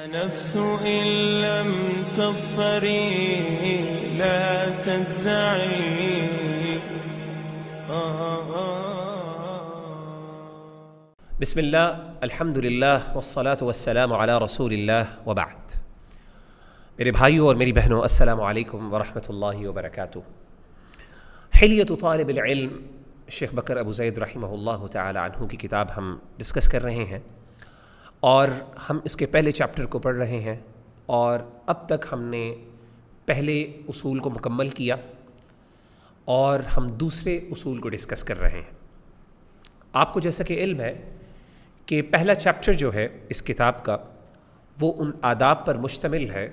نفس إن لم تظفري لا تجزعي. بسم اللہ الحمد للہ والصلاة والسلام علی رسول اللہ وبعد. میرے بھائیوں اور میری بہنوں، السلام علیکم ورحمۃ اللہ وبرکاتہ. حلیۃ طالب العلم شیخ بکر ابو زید رحمہ اللہ تعالی عنہ کی کتاب ہم ڈسکس کر رہے ہیں، اور ہم اس کے پہلے چیپٹر کو پڑھ رہے ہیں، اور اب تک ہم نے پہلے اصول کو مکمل کیا اور ہم دوسرے اصول کو ڈسکس کر رہے ہیں. آپ کو جیسا کہ علم ہے کہ پہلا چیپٹر جو ہے اس کتاب کا وہ ان آداب پر مشتمل ہے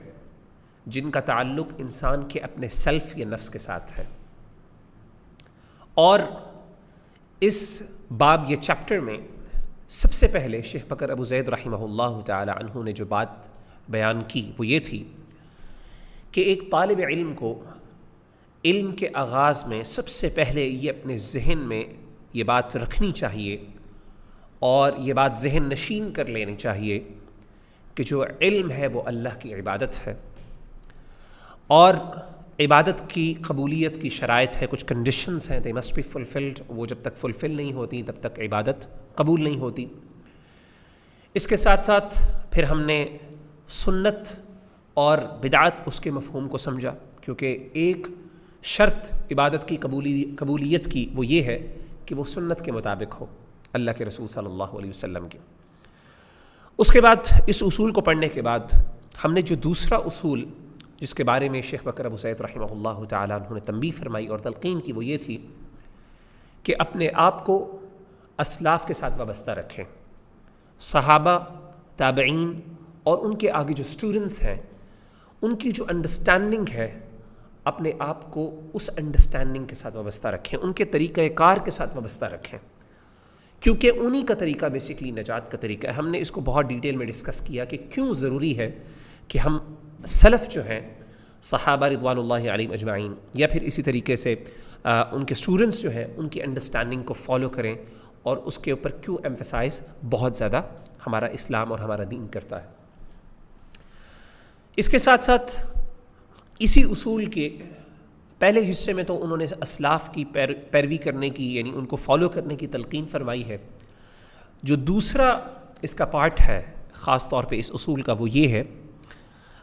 جن کا تعلق انسان کے اپنے سیلف یا نفس کے ساتھ ہے. اور اس باب یا چیپٹر میں سب سے پہلے شیخ بکر ابو زید رحمہ اللہ تعالی عنہ نے جو بات بیان کی وہ یہ تھی کہ ایک طالب علم کو علم کے آغاز میں سب سے پہلے یہ اپنے ذہن میں یہ بات رکھنی چاہیے اور یہ بات ذہن نشین کر لینی چاہیے کہ جو علم ہے وہ اللہ کی عبادت ہے، اور عبادت کی قبولیت کی شرائط ہے، کچھ کنڈیشنز ہیں، they must be fulfilled. وہ جب تک فلفل نہیں ہوتی تب تک عبادت قبول نہیں ہوتی. اس کے ساتھ ساتھ پھر ہم نے سنت اور بدعت اس کے مفہوم کو سمجھا، کیونکہ ایک شرط عبادت کی قبولیت کی وہ یہ ہے کہ وہ سنت کے مطابق ہو، اللہ کے رسول صلی اللہ علیہ وسلم کی. اس کے بعد اس اصول کو پڑھنے کے بعد ہم نے جو دوسرا اصول جس کے بارے میں شیخ بکر ابو زید رحمہ اللہ تعالیٰ عنہ نے تنبیہ فرمائی اور تلقین کی وہ یہ تھی کہ اپنے آپ کو اسلاف کے ساتھ وابستہ رکھیں. صحابہ، تابعین اور ان کے آگے جو اسٹوڈنٹس ہیں ان کی جو انڈرسٹینڈنگ ہے اپنے آپ کو اس انڈرسٹینڈنگ کے ساتھ وابستہ رکھیں، ان کے طریقہ کار کے ساتھ وابستہ رکھیں، کیونکہ انہی کا طریقہ بیسیکلی نجات کا طریقہ ہے. ہم نے اس کو بہت ڈیٹیل میں ڈسکس کیا کہ کیوں ضروری ہے کہ ہم سلف جو ہیں صحابہ رضوان اللہ علیہم اجمعین یا پھر اسی طریقے سے ان کے اسٹوڈنٹس جو ہیں ان کی انڈرسٹینڈنگ کو فالو کریں، اور اس کے اوپر کیوں ایمفسائز بہت زیادہ ہمارا اسلام اور ہمارا دین کرتا ہے. اس کے ساتھ ساتھ اسی اصول کے پہلے حصے میں تو انہوں نے اسلاف کی پیروی کرنے کی، یعنی ان کو فالو کرنے کی تلقین فرمائی ہے. جو دوسرا اس کا پارٹ ہے خاص طور پہ اس اصول کا وہ یہ ہے،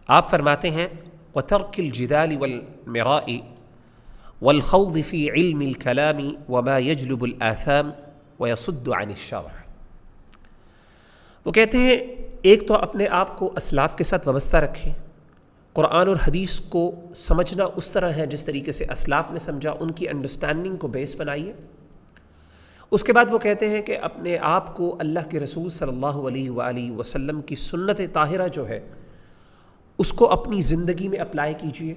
آپ فرماتے ہیں وَتَرْكِ الْجِدَالِ وَالْمِرَاءِ وَالْخَوْضِ فِي عِلْمِ الْكَلَامِ وَمَا يَجْلُبُ الْآثَامِ وَيَصُدُّ عَنِ الشَّرْعِ. وہ کہتے ہیں ایک تو اپنے آپ کو اسلاف کے ساتھ وابستہ رکھیں، قرآن اور حدیث کو سمجھنا اس طرح ہے جس طریقے سے اسلاف نے سمجھا، ان کی انڈرسٹینڈنگ کو بیس بنائیے. اس کے بعد وہ کہتے ہیں کہ اپنے آپ کو اللہ کے رسول صلی اللہ علیہ وآلہ وسلم کی سنت طاہرہ جو ہے اس کو اپنی زندگی میں اپلائی کیجئے.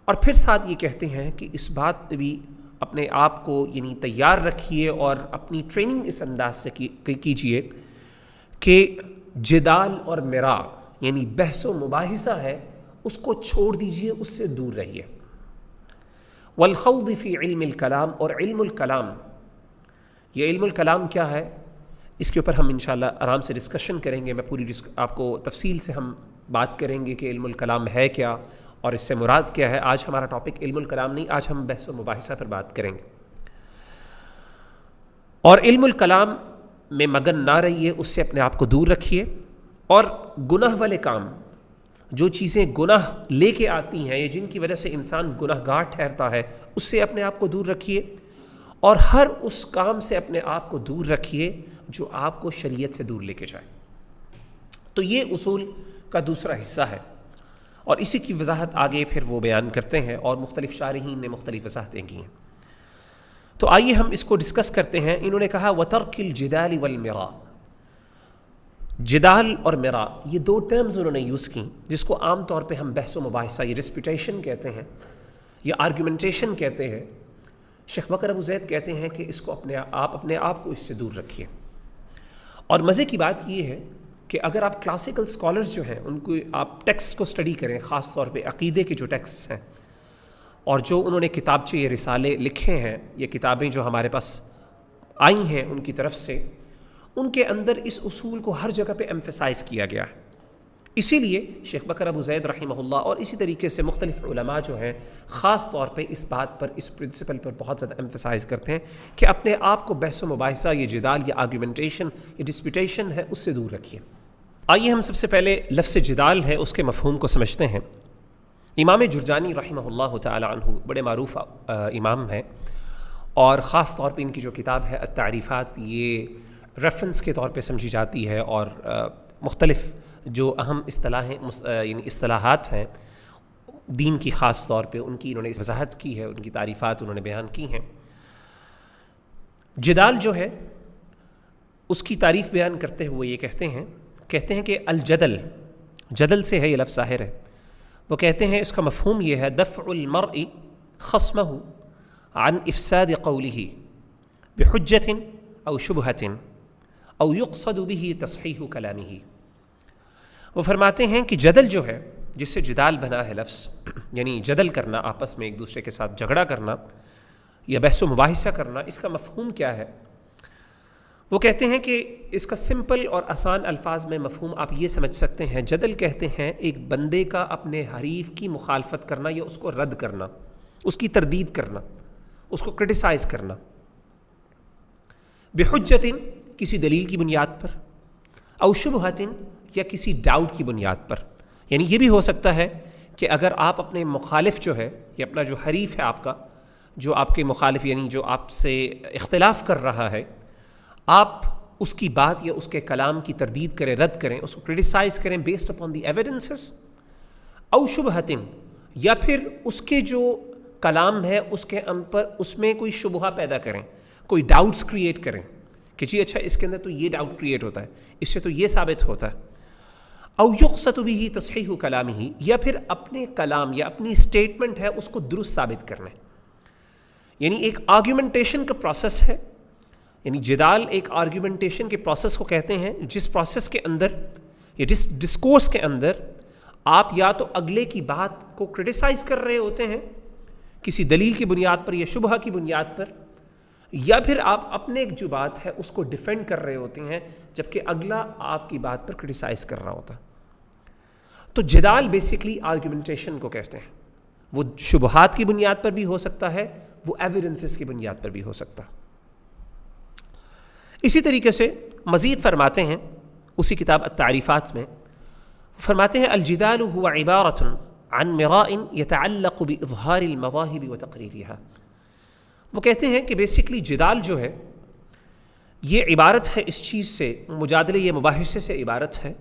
اور پھر ساتھ یہ کہتے ہیں کہ اس بات پہ بھی اپنے آپ کو یعنی تیار رکھیے اور اپنی ٹریننگ اس انداز سے کیجئے کہ جدال اور مرا یعنی بحث و مباحثہ ہے اس کو چھوڑ دیجئے، اس سے دور رہیے. والخوض فی علم الکلام، اور علم الکلام، یہ علم الکلام کیا ہے اس کے اوپر ہم انشاءاللہ آرام سے ڈسکشن کریں گے. میں پوری آپ کو تفصیل سے ہم بات کریں گے کہ علم الکلام ہے کیا اور اس سے مراد کیا ہے. آج ہمارا ٹاپک علم الکلام نہیں، آج ہم بحث و مباحثہ پر بات کریں گے. اور علم الکلام میں مگن نہ رہیے، اس سے اپنے آپ کو دور رکھیے. اور گناہ والے کام، جو چیزیں گناہ لے کے آتی ہیں یا جن کی وجہ سے انسان گناہ گار ٹھہرتا ہے، اس سے اپنے آپ کو دور رکھیے. اور ہر اس کام سے اپنے آپ کو دور رکھیے جو آپ کو شریعت سے دور لے کے جائے. تو یہ اصول کا دوسرا حصہ ہے، اور اسی کی وضاحت آگے پھر وہ بیان کرتے ہیں، اور مختلف شارحین نے مختلف وضاحتیں کی ہیں. تو آئیے ہم اس کو ڈسکس کرتے ہیں. انہوں نے کہا وَتَرْكِ الْجِدَالِ وَالْمِرَاءِ. جدال اور مرا یہ دو ٹرمز انہوں نے یوز کی، جس کو عام طور پہ ہم بحث و مباحثہ یا ڈسپیوٹیشن کہتے ہیں یا آرگومنٹیشن کہتے ہیں. شیخ بکر ابو زید کہتے ہیں کہ اس کو اپنے آپ کو اس سے دور رکھیے. اور مزے کی بات یہ ہے کہ اگر آپ کلاسیکل اسکالرز جو ہیں ان کو آپ ٹیکسٹ کو اسٹڈی کریں، خاص طور پہ عقیدے کے جو ٹیکسٹ ہیں اور جو انہوں نے کتابچے یا رسالے لکھے ہیں، یہ کتابیں جو ہمارے پاس آئی ہیں ان کی طرف سے، ان کے اندر اس اصول کو ہر جگہ پہ ایمفسائز کیا گیا ہے. اسی لیے شیخ بکر ابو زید رحمہ اللہ اور اسی طریقے سے مختلف علماء جو ہیں خاص طور پہ اس بات پر، اس پرنسپل پر بہت زیادہ ایمفسائز کرتے ہیں کہ اپنے آپ کو بحث و مباحثہ، یہ جدال، یہ آرگیومنٹیشن، یہ ڈسپیوٹیشن ہے، اس سے دور رکھیے۔ آئیے ہم سب سے پہلے لفظ جدال ہے اس کے مفہوم کو سمجھتے ہیں۔ امام جرجانی رحمہ اللہ تعالی عنہ بڑے معروف امام ہیں، اور خاص طور پہ ان کی جو کتاب ہے التعریفات، یہ ریفرنس کے طور پہ سمجھی جاتی ہے، اور مختلف جو اہم یعنی اصطلاحات ہیں دین کی، خاص طور پہ ان کی انہوں نے وضاحت کی ہے، ان کی تعریفات انہوں نے بیان کی ہیں۔ جدال جو ہے اس کی تعریف بیان کرتے ہوئے یہ کہتے ہیں کہ الجدل، جدل سے ہے، یہ لفظ ظاہر ہے، وہ کہتے ہیں اس کا مفہوم یہ ہے دفع المرء خصمہ عن افساد قوله بحجة او شبہة او يقصد به تصحیح کلامه۔ وہ فرماتے ہیں کہ جدل جو ہے، جس سے جدال بنا ہے لفظ، یعنی جدل کرنا، آپس میں ایک دوسرے کے ساتھ جھگڑا کرنا یا بحث و مباحثہ کرنا، اس کا مفہوم کیا ہے؟ وہ کہتے ہیں کہ اس کا سمپل اور آسان الفاظ میں مفہوم آپ یہ سمجھ سکتے ہیں، جدل کہتے ہیں ایک بندے کا اپنے حریف کی مخالفت کرنا یا اس کو رد کرنا، اس کی تردید کرنا، اس کو کرٹیسائز کرنا، بحجت، کسی دلیل کی بنیاد پر، او شبہت، یا کسی ڈاؤٹ کی بنیاد پر۔ یعنی یہ بھی ہو سکتا ہے کہ اگر آپ اپنے مخالف جو ہے، یا اپنا جو حریف ہے آپ کا، جو آپ کے مخالف یعنی جو آپ سے اختلاف کر رہا ہے، آپ اس کی بات یا اس کے کلام کی تردید کریں، رد کریں، اس کو کرٹیسائز کریں بیسڈ اپون دی ایویڈنسز، او شبہت، یا پھر اس کے جو کلام ہے اس کے اس میں کوئی شبہہ پیدا کریں، کوئی ڈاؤٹس کریٹ کریں کہ جی اچھا اس کے اندر تو یہ ڈاؤٹ کریٹ ہوتا ہے، اس سے تو یہ ثابت ہوتا ہے، او یقصد به تصحیح کلامہ، یا پھر اپنے کلام یا اپنی اسٹیٹمنٹ ہے اس کو درست ثابت کرنا۔ یعنی ایک آرگیومنٹیشن کا پروسیس ہے، یعنی جدال ایک آرگیومنٹیشن کے پروسیس کو کہتے ہیں، جس پروسیس کے اندر یا ڈسکورس کے اندر آپ یا تو اگلے کی بات کو کرٹیسائز کر رہے ہوتے ہیں کسی دلیل کی بنیاد پر یا شبہہ کی بنیاد پر، یا پھر آپ اپنے جو بات ہے اس کو ڈیفینڈ کر رہے ہوتے ہیں جبکہ اگلا آپ کی بات پر کرٹیسائز کر رہا ہوتا ہے۔ تو جدال بیسیکلی آرگیومنٹیشن کو کہتے ہیں، وہ شبہات کی بنیاد پر بھی ہو سکتا ہے، وہ ایویڈنسز کی بنیاد پر بھی ہو سکتا ہے۔ اسی طریقے سے مزید فرماتے ہیں اسی کتاب التعریفات میں، فرماتے ہیں الجدال هو عبارة عن مراء يتعلق بإظهار المواهب وتقريرها۔ وہ کہتے ہیں کہ بیسیکلی جدال جو ہے یہ عبارت ہے اس چیز سے، مجادلے یہ مباحثے سے عبارت ہے،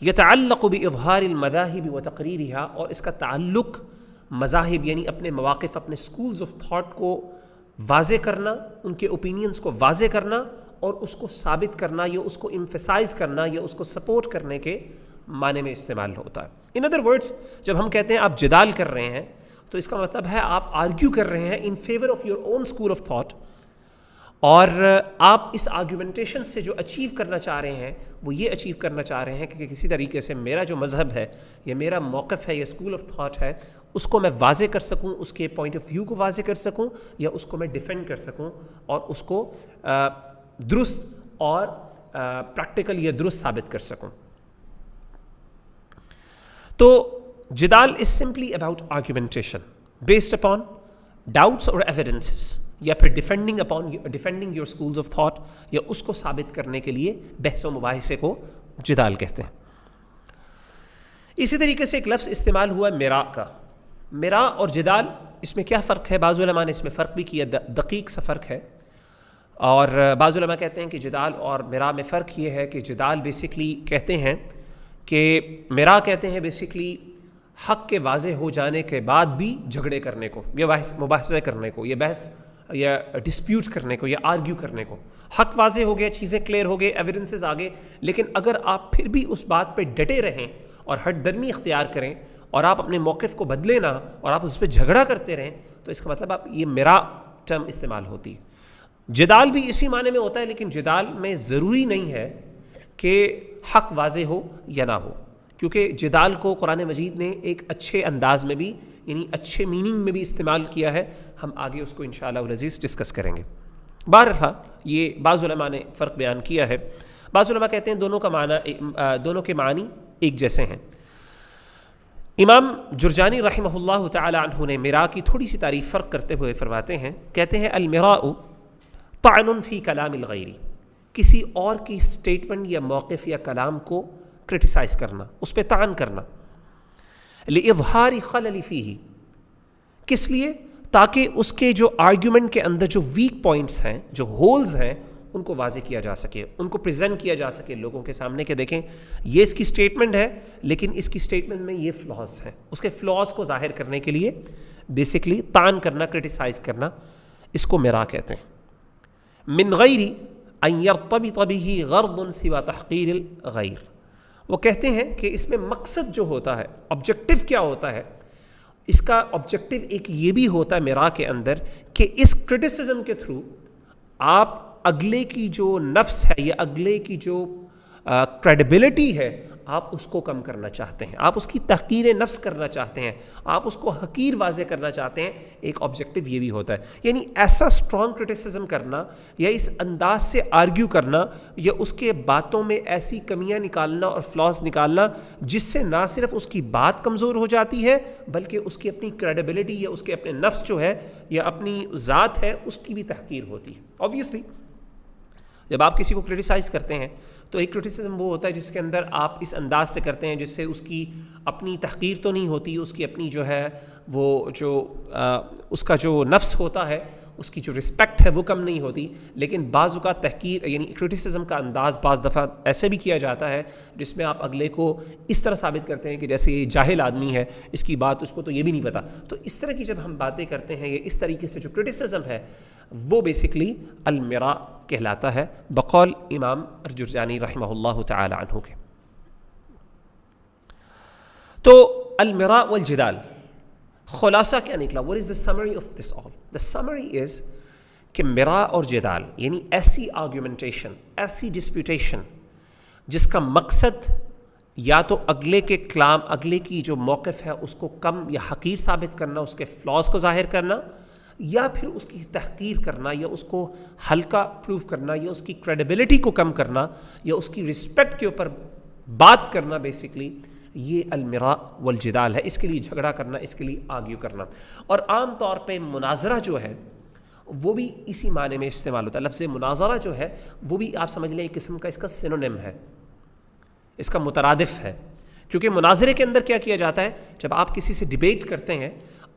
يتعلق بإظهار المذاهب وتقريرها، اور اس کا تعلق مذاہب یعنی اپنے مواقف، اپنے سکولز آف تھاٹ کو واضح کرنا، ان کے اوپینینز کو واضح کرنا اور اس کو ثابت کرنا یا اس کو ایمفیسائز کرنا یا اس کو سپورٹ کرنے کے معنی میں استعمال ہوتا ہے۔ ان ادر ورڈز، جب ہم کہتے ہیں آپ جدال کر رہے ہیں تو اس کا مطلب ہے آپ آرگیو کر رہے ہیں in favour of your own school of thought, اور آپ اس آرگیومنٹیشن سے جو اچیو کرنا چاہ رہے ہیں وہ یہ اچیو کرنا چاہ رہے ہیں کہ کسی طریقے سے میرا جو مذہب ہے یا میرا موقف ہے یا اسکول آف تھاٹ ہے اس کو میں واضح کر سکوں، اس کے پوائنٹ آف ویو کو واضح کر سکوں، یا اس کو میں ڈیفینڈ کر سکوں اور اس کو درست اور پریکٹیکل یا درست ثابت کر سکوں۔ تو جدال is simply about argumentation based upon doubts or evidences، یا پھر defending your schools of thought، یا اس کو ثابت کرنے کے لیے بحث و مباحثے کو جدال کہتے ہیں۔ اسی طریقے سے ایک لفظ استعمال ہوا میرا کا، میرا اور جدال، اس میں کیا فرق ہے؟ بعض علماء نے اس میں فرق بھی کیا، دقیق سا فرق ہے، اور بعض علماء کہتے ہیں کہ جدال اور میرا میں فرق یہ ہے کہ جدال بیسیکلی کہتے ہیں کہ میرا کہتے ہیں بیسیکلی حق کے واضح ہو جانے کے بعد بھی جھگڑے کرنے کو، یا مباحثہ کرنے کو، یا بحث یا ڈسپیوٹ کرنے کو، یا آرگیو کرنے کو۔ حق واضح ہو گیا، چیزیں کلیئر ہو گئے، ایویڈنسز آ گئے، لیکن اگر آپ پھر بھی اس بات پہ ڈٹے رہیں اور ہٹ درمی اختیار کریں اور آپ اپنے موقف کو بدلے نہ اور آپ اس پہ جھگڑا کرتے رہیں، تو اس کا مطلب آپ یہ میرا ٹرم استعمال ہوتی ہے۔ جدال بھی اسی معنی میں ہوتا ہے، لیکن جدال میں ضروری نہیں ہے کہ حق واضح ہو یا نہ ہو، کیونکہ جدال کو قرآن مجید نے ایک اچھے انداز میں بھی، یعنی اچھے میننگ میں بھی استعمال کیا ہے۔ ہم آگے اس کو انشاءاللہ العزیز ڈسکس کریں گے۔ بہرحال یہ بعض علماء نے فرق بیان کیا ہے۔ بعض علماء کہتے ہیں دونوں کے معنی ایک جیسے ہیں. امام جرجانی رحمہ اللہ تعالی عنہ نے مراء کی تھوڑی سی تعریف فرق کرتے ہوئے فرماتے ہیں, کہتے ہیں المراء طعن فی کلام الغیر, کسی اور کی سٹیٹمنٹ یا موقف یا کلام کو کرٹیسائز کرنا, اس پہ طعن کرنا, لإظہار خلل فیہ, کس لیے؟ تاکہ اس کے جو آرگیومنٹ کے اندر جو ویک پوائنٹس ہیں, جو ہولز ہیں, ان کو واضح کیا جا سکے, ان کو پریزنٹ کیا جا سکے لوگوں کے سامنے کہ دیکھیں یہ اس کی سٹیٹمنٹ ہے لیکن اس کی سٹیٹمنٹ میں یہ فلاز ہیں. اس کے فلاز کو ظاہر کرنے کے لیے بیسکلی طعن کرنا, کرٹیسائز کرنا, اس کو مراء کہتے ہیں. من غیر ان یرتبط به غرض سوى تحقیر الغیر, وہ کہتے ہیں کہ اس میں مقصد جو ہوتا ہے, آبجیکٹو کیا ہوتا ہے, اس کا آبجیکٹو ایک یہ بھی ہوتا ہے مراء کے اندر کہ اس کرٹیسزم کے تھرو آپ اگلے کی جو نفس ہے یا اگلے کی جو کریڈیبلٹی ہے آپ اس کو کم کرنا چاہتے ہیں, آپ اس کی تحقیر نفس کرنا چاہتے ہیں, آپ اس کو حقیر واضح کرنا چاہتے ہیں. ایک آبجیکٹو یہ بھی ہوتا ہے. یعنی ایسا اسٹرانگ کرٹیسزم کرنا یا اس انداز سے آرگیو کرنا یا اس کے باتوں میں ایسی کمیاں نکالنا اور فلاز نکالنا جس سے نہ صرف اس کی بات کمزور ہو جاتی ہے بلکہ اس کی اپنی کریڈیبلٹی یا اس کے اپنے نفس جو ہے یا اپنی ذات ہے اس کی بھی تحقیر ہوتی ہے. آبویسلی جب آپ کسی کو کرٹیسائز کرتے ہیں تو ایک کرٹیسزم وہ ہوتا ہے جس کے اندر آپ اس انداز سے کرتے ہیں جس سے اس کی اپنی تحقیر تو نہیں ہوتی, اس کی اپنی جو ہے وہ جو اس کا جو نفس ہوتا ہے, اس کی جو رسپیکٹ ہے وہ کم نہیں ہوتی. لیکن بعض اوقات تحقیر یعنی کرٹیسزم کا انداز بعض دفعہ ایسے بھی کیا جاتا ہے جس میں آپ اگلے کو اس طرح ثابت کرتے ہیں کہ جیسے یہ جاہل آدمی ہے, اس کی بات اس کو تو یہ بھی نہیں پتا. تو اس طرح کی جب ہم باتیں کرتے ہیں یا اس طریقے سے جو کرٹیسزم ہے وہ بیسکلی المراء کہلاتا ہے بقول امام جرجانی رحمہ اللہ تعالی عنہ کے. تو المراء والجدال خلاصہ کیا نکلا؟ what is the summary of this all? The summary is کہ مراء اور جدال یعنی ایسی آرگیومنٹیشن, ایسی ڈسپیوٹیشن جس کا مقصد یا تو اگلے کے کلام, اگلے کی جو موقف ہے اس کو کم یا حقیر ثابت کرنا, اس کے فلاز کو ظاہر کرنا, یا پھر اس کی تحقیر کرنا یا اس کو ہلکا پروف کرنا یا اس کی کریڈیبلٹی کو کم کرنا یا اس کی رسپیکٹ کے اوپر بات کرنا, بیسکلی یہ المراء والجدال ہے. اس کے لیے جھگڑا کرنا, اس کے لیے آرگیو کرنا. اور عام طور پہ مناظرہ جو ہے وہ بھی اسی معنی میں استعمال ہوتا ہے. لفظ مناظرہ جو ہے وہ بھی آپ سمجھ لیں ایک قسم کا اس کا سینونیم ہے, اس کا مترادف ہے. کیونکہ مناظرے کے اندر کیا جاتا ہے, جب آپ کسی سے ڈیبیٹ کرتے ہیں,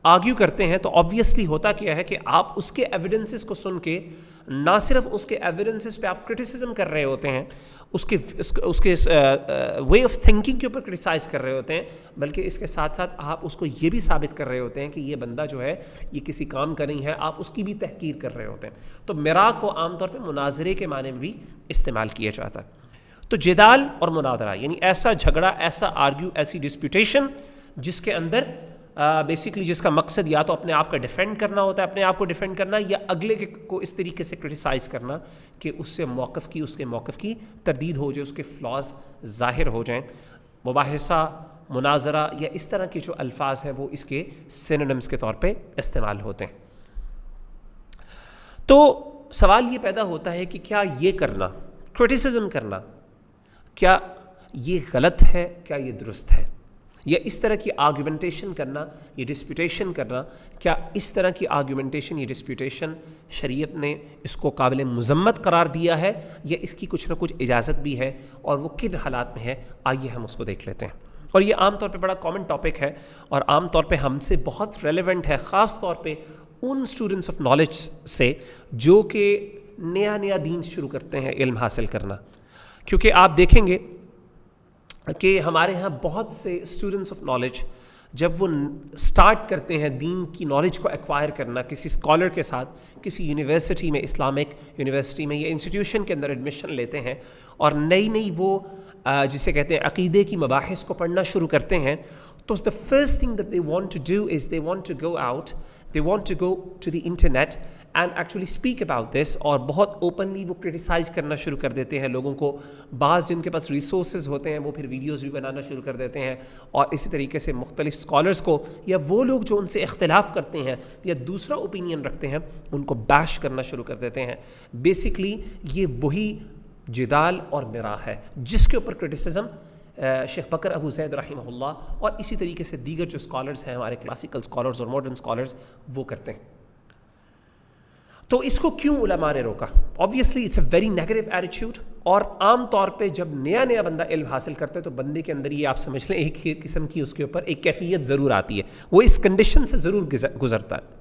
آرگیو کرتے ہیں, تو آبویسلی ہوتا کیا ہے کہ آپ اس کے ایویڈنسز کو سن کے نہ صرف اس کے ایویڈنسز پہ آپ کرٹیسزم کر رہے ہوتے ہیں, اس کے وے آف تھنکنگ کے اوپر کرٹیسائز کر رہے ہوتے ہیں, بلکہ اس کے ساتھ ساتھ آپ اس کو یہ بھی ثابت کر رہے ہوتے ہیں کہ یہ بندہ جو ہے یہ کسی کام کا نہیں ہے, آپ اس کی بھی تحقیر کر رہے ہوتے ہیں. تو مراء کو عام طور پہ مناظرے کے معنی میں بھی استعمال کیا جاتا ہے. تو جدال اور مناظرہ یعنی ایسا جھگڑا, ایسا آرگیو, ایسی ڈسپیوٹیشن جس کے اندر بیسکلی جس کا مقصد یا تو اپنے آپ کا ڈیفینڈ کرنا ہوتا ہے, اپنے آپ کو ڈیفینڈ کرنا, یا اگلے کو اس طریقے سے کرٹیسائز کرنا کہ اس سے اس کے موقف کی تردید ہو جائے, اس کے فلاز ظاہر ہو جائیں. مباحثہ, مناظرہ یا اس طرح کے جو الفاظ ہیں وہ اس کے سینونیمز کے طور پہ استعمال ہوتے ہیں. تو سوال یہ پیدا ہوتا ہے کہ کیا یہ کرنا, کرٹیسزم کرنا, کیا یہ غلط ہے, کیا یہ درست ہے؟ یا اس طرح کی آرگیومنٹیشن کرنا, یہ ڈسپیوٹیشن کرنا, کیا اس طرح کی آرگیومنٹیشن یہ ڈسپیوٹیشن شریعت نے اس کو قابل مذمت قرار دیا ہے یا اس کی کچھ نہ کچھ اجازت بھی ہے, اور وہ کن حالات میں ہے؟ آئیے ہم اس کو دیکھ لیتے ہیں. اور یہ عام طور پہ بڑا کامن ٹاپک ہے اور عام طور پہ ہم سے بہت ریلیونٹ ہے, خاص طور پہ ان اسٹوڈنٹس آف نالج سے جو کہ نیا دین شروع کرتے ہیں علم حاصل کرنا. کیونکہ آپ دیکھیں گے کہ ہمارے ہاں بہت سے اسٹوڈنٹس آف نالج جب وہ سٹارٹ کرتے ہیں دین کی نالج کو ایکوائر کرنا کسی اسکالر کے ساتھ, کسی یونیورسٹی میں, اسلامک یونیورسٹی میں یا انسٹیٹیوشن کے اندر ایڈمیشن لیتے ہیں اور نئی وہ جسے کہتے ہیں عقیدے کی مباحث کو پڑھنا شروع کرتے ہیں, تو the first thing that they want to do is they want to go out, they want to go to the internet and actually speak about this, اور بہت اوپنلی وہ کرٹیسائز کرنا شروع کر دیتے ہیں لوگوں کو. بعض جن کے پاس ریسورسز ہوتے ہیں وہ پھر ویڈیوز بھی بنانا شروع کر دیتے ہیں, اور اسی طریقے سے مختلف اسکالرس کو یا وہ لوگ جو ان سے اختلاف کرتے ہیں یا دوسرا اوپینین رکھتے ہیں ان کو بیش کرنا شروع کر دیتے ہیں. بیسکلی یہ وہی جدال اور مراء ہے جس کے اوپر کرٹیسزم شیخ بکر ابو زید رحمہ اللہ اور اسی طریقے سے دیگر جو اسکالرز ہیں ہمارے کلاسیکل اسکالرز اور ماڈرن اسکالرز وہ کرتے ہیں. تو اس کو کیوں علماء نے روکا؟ Obviously it's a very negative attitude. اور عام طور پہ جب نیا بندہ علم حاصل کرتا ہے تو بندے کے اندر یہ آپ سمجھ لیں ایک قسم کی اس کے اوپر ایک کیفیت ضرور آتی ہے, وہ اس کنڈیشن سے ضرور گزرتا ہے.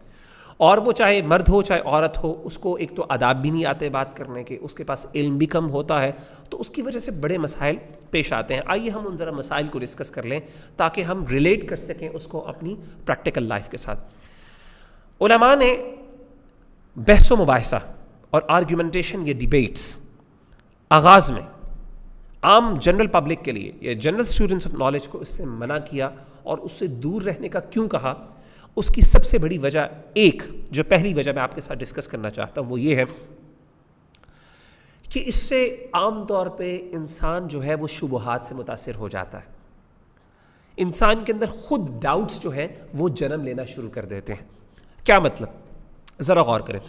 اور وہ چاہے مرد ہو چاہے عورت ہو, اس کو ایک تو آداب بھی نہیں آتے بات کرنے کے, اس کے پاس علم بھی کم ہوتا ہے, تو اس کی وجہ سے بڑے مسائل پیش آتے ہیں. آئیے ہم ان ذرا مسائل کو ڈسکس کر لیں تاکہ ہم ریلیٹ کر سکیں اس کو اپنی پریکٹیکل لائف کے ساتھ. علماء نے بحث و مباحثہ اور آرگیومنٹیشن یہ ڈیبیٹس آغاز میں عام جنرل پبلک کے لیے یا جنرل اسٹوڈنٹس آف نالج کو اس سے منع کیا اور اس سے دور رہنے کا کیوں کہا. اس کی سب سے بڑی وجہ جو پہلی وجہ میں آپ کے ساتھ ڈسکس کرنا چاہتا ہوں وہ یہ ہے کہ اس سے عام طور پہ انسان جو ہے وہ شبہات سے متاثر ہو جاتا ہے. انسان کے اندر خود ڈاؤٹس جو ہے وہ جنم لینا شروع کر دیتے ہیں. کیا مطلب؟ ذرا غور کریں.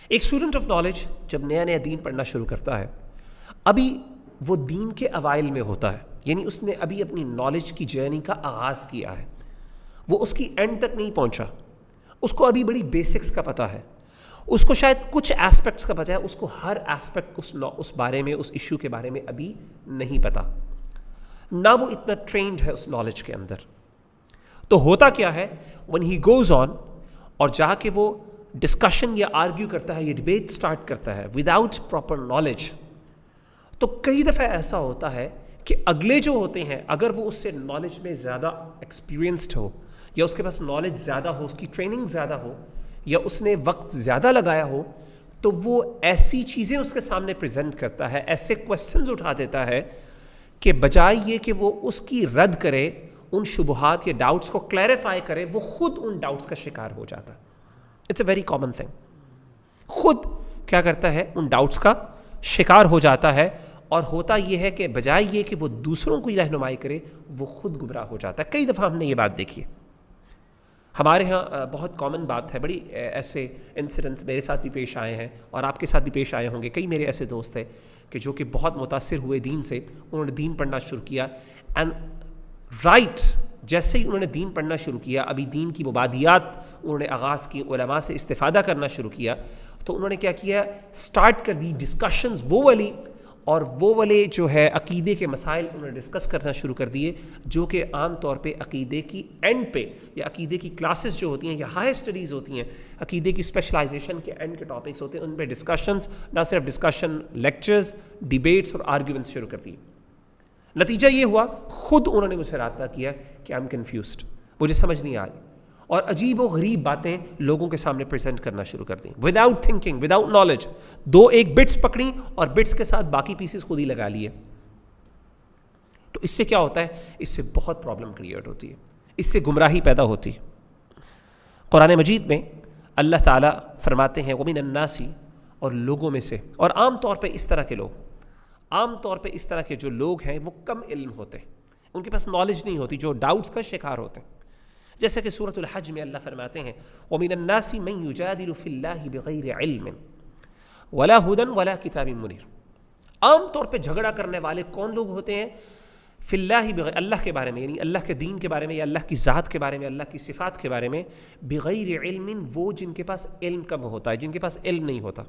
ایک اسٹوڈنٹ آف نالج جب نیا دین پڑھنا شروع کرتا ہے, ابھی وہ دین کے اوائل میں ہوتا ہے, یعنی اس نے ابھی اپنی نالج کی جرنی کا آغاز کیا ہے, وہ اس کی اینڈ تک نہیں پہنچا, اس کو ابھی بڑی بیسکس کا پتہ ہے, اس کو شاید کچھ ایسپیکٹس کا پتہ ہے, اس کو ہر ایسپیکٹ اس بارے میں اس ایشو کے بارے میں ابھی نہیں پتہ, نہ وہ اتنا ٹرینڈ ہے اس نالج کے اندر. تو ہوتا کیا ہے, when he goes on اور جا کے وہ ڈسکشن یا آرگیو کرتا ہے, یہ ڈبیٹ سٹارٹ کرتا ہے وداؤٹ پراپر نالج, تو کئی دفعہ ایسا ہوتا ہے کہ اگلے جو ہوتے ہیں اگر وہ اس سے نالج میں زیادہ ایکسپیرینسڈ ہو یا اس کے پاس نالج زیادہ ہو, اس کی ٹریننگ زیادہ ہو یا اس نے وقت زیادہ لگایا ہو, تو وہ ایسی چیزیں اس کے سامنے پریزنٹ کرتا ہے, ایسے کویسچنز اٹھا دیتا ہے کہ بجائے یہ کہ وہ اس کی رد کرے, ان شبہات یا ڈاؤٹس کو کلیریفائی کرے, وہ خود ان ڈاؤٹس کا شکار ہو جاتا ہے. It's a very common thing. خود کیا کرتا ہے, ان ڈاؤٹس کا شکار ہو جاتا ہے, اور ہوتا یہ ہے کہ بجائے یہ کہ وہ دوسروں کو رہنمائی کرے وہ خود گمراہ ہو جاتا ہے. کئی دفعہ ہم نے یہ بات دیکھی ہے, ہمارے ہاں بہت کامن بات ہے, بڑی ایسے انسیڈنٹس میرے ساتھ بھی پیش آئے ہیں اور آپ کے ساتھ بھی پیش آئے ہوں گے. کئی میرے ایسے دوست ہیں کہ جو کہ بہت متاثر ہوئے دین سے, انہوں نے دین پڑھنا شروع کیا, اینڈ جیسے ہی انہوں نے دین پڑھنا شروع کیا, ابھی دین کی مبادیات انہوں نے آغاز کی, علماء سے استفادہ کرنا شروع کیا, تو انہوں نے کیا کیا, سٹارٹ کر دی ڈسکشنز وہ والے جو ہے عقیدے کے مسائل انہوں نے ڈسکس کرنا شروع کر دیے, جو کہ عام طور پہ عقیدے کی اینڈ پہ یا عقیدے کی کلاسز جو ہوتی ہیں یا ہائی اسٹڈیز ہوتی ہیں, عقیدے کی اسپیشلائزیشن کے اینڈ کے ٹاپکس ہوتے ہیں, ان پہ ڈسکشنز, نہ صرف ڈسکشن, لیکچرز, ڈیبیٹس اور آرگیومنٹس شروع کر دیے. نتیجہ یہ ہوا, خود انہوں نے مجھ سے رابطہ کیا کہ آئی ایم کنفیوزڈ, مجھے سمجھ نہیں آ رہی, اور عجیب و غریب باتیں لوگوں کے سامنے پریزنٹ کرنا شروع کر دیں وداؤٹ تھنکنگ, وداؤٹ نالج. ایک بٹس پکڑیں اور بٹس کے ساتھ باقی پیسز خود ہی لگا لیے. تو اس سے کیا ہوتا ہے, اس سے بہت پرابلم کریٹ ہوتی ہے, اس سے گمراہی پیدا ہوتی ہے. قرآن مجید میں اللہ تعالیٰ فرماتے ہیں وَمِنَ النَّاسِ, اور لوگوں میں سے, اور عام طور پہ اس طرح کے جو لوگ ہیں وہ کم علم ہوتے ہیں, ان کے پاس نالج نہیں ہوتی, جو ڈاؤٹس کا شکار ہوتے ہیں. جیسا کہ سورۃ الحج میں اللہ فرماتے ہیں وَمِنَ النَّاسِ مَن يُجَادِلُ فِي اللَّهِ بِغَيْرِ عِلْمٍ وَلَا هُدًى وَلَا كِتَابٍ مُنِيرٍ. عام طور پہ جھگڑا کرنے والے کون لوگ ہوتے ہیں؟ فی اللہ, اللہ کے بارے میں, یعنی اللہ کے دین کے بارے میں یا اللہ کی ذات کے بارے میں, اللہ کی صفات کے بارے میں. بغیر علم, وہ جن کے پاس علم کم ہوتا ہے, جن کے پاس علم نہیں ہوتا.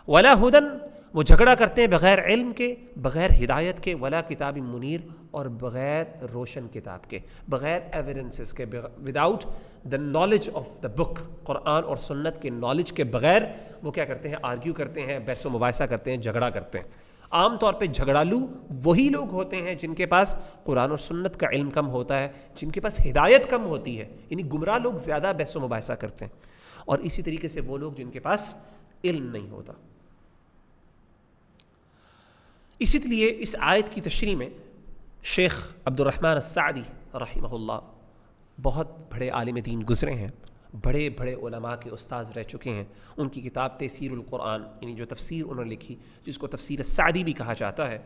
ولا ہدن, وہ جھگڑا کرتے ہیں بغیر علم کے, بغیر ہدایت کے. ولا کتاب منیر, اور بغیر روشن کتاب کے, بغیر ایویڈنسز کے, without the knowledge of the book, قرآن اور سنت کے نالج کے بغیر وہ کیا کرتے ہیں, آرگیو کرتے ہیں, بحث و مباحثہ کرتے ہیں, جھگڑا کرتے ہیں. عام طور پہ جھگڑالو وہی لوگ ہوتے ہیں جن کے پاس قرآن اور سنت کا علم کم ہوتا ہے, جن کے پاس ہدایت کم ہوتی ہے, یعنی گمراہ لوگ زیادہ بحث و مباحثہ کرتے ہیں. اور اسی طریقے سے وہ لوگ جن کے پاس علم نہیں ہوتا. اسی لیے اس آیت کی تشریح میں شیخ عبد الرحمن السعدی رحمہ اللہ, بہت بڑے عالم دین گزرے ہیں, بڑے بڑے علماء کے استاذ رہ چکے ہیں. ان کی کتاب تفسیر القرآن, یعنی جو تفسیر انہوں نے لکھی جس کو تفسیر السعدی بھی کہا جاتا ہے,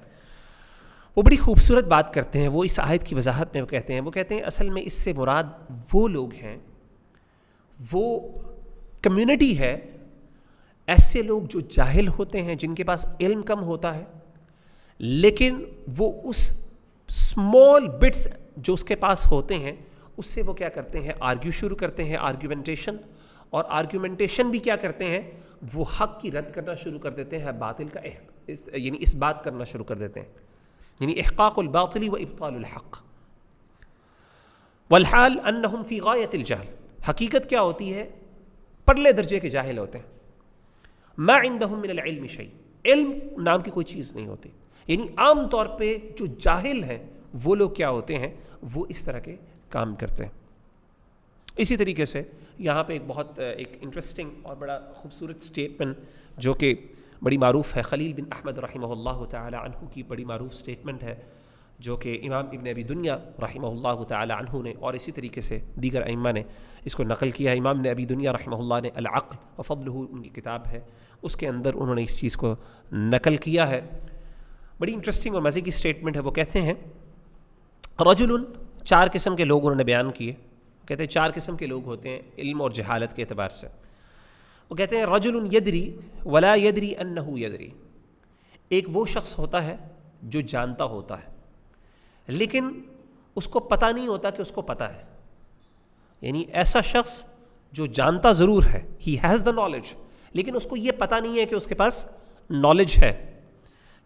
وہ بڑی خوبصورت بات کرتے ہیں. وہ اس آیت کی وضاحت میں وہ کہتے ہیں اصل میں اس سے مراد وہ لوگ ہیں, وہ کمیونٹی ہے, ایسے لوگ جو جاہل ہوتے ہیں, جن کے پاس علم کم ہوتا ہے, لیکن وہ اس اسمال بٹس جو اس کے پاس ہوتے ہیں اس سے وہ کیا کرتے ہیں, آرگیو شروع کرتے ہیں, آرگیومنٹیشن. اور آرگیومنٹیشن بھی کیا کرتے ہیں, وہ حق کی رد کرنا شروع کر دیتے ہیں, باطل کا یعنی اس بات کرنا شروع کر دیتے ہیں, یعنی احقاق الباطل و ابطال الحق. والحال انہم فی غایت الجہل, حقیقت کیا ہوتی ہے, پرلے درجے کے جاہل ہوتے ہیں. ما عندہم من العلم شیء, علم نام کی کوئی چیز نہیں ہوتی. یعنی عام طور پہ جو جاہل ہیں وہ لوگ کیا ہوتے ہیں, وہ اس طرح کے کام کرتے ہیں. اسی طریقے سے یہاں پہ ایک انٹرسٹنگ اور بڑا خوبصورت سٹیٹمنٹ جو کہ بڑی معروف ہے, خلیل بن احمد رحمہ اللہ تعالی عنہ کی بڑی معروف سٹیٹمنٹ ہے, جو کہ امام ابن ابی دنیا رحمہ اللہ تعالی عنہ نے اور اسی طریقے سے دیگر ائمہ نے اس کو نقل کیا ہے. امام ابن ابی دنیا رحمہ اللہ نے العقل وفضلہ ان کی کتاب ہے, اس کے اندر انہوں نے اس چیز کو نقل کیا ہے. بڑی انٹرسٹنگ اور مزے کی سٹیٹمنٹ ہے. وہ کہتے ہیں رجل, 4 قسم کے لوگ انہوں نے بیان کیے. کہتے ہیں 4 قسم کے لوگ ہوتے ہیں علم اور جہالت کے اعتبار سے. وہ کہتے ہیں رجل یدری ولا یدری انہ یدری, ایک وہ شخص ہوتا ہے جو جانتا ہوتا ہے لیکن اس کو پتہ نہیں ہوتا کہ اس کو پتہ ہے. یعنی ایسا شخص جو جانتا ضرور ہے, ہی ہیز دا نالج, لیکن اس کو یہ پتہ نہیں ہے کہ اس کے پاس نالج ہے.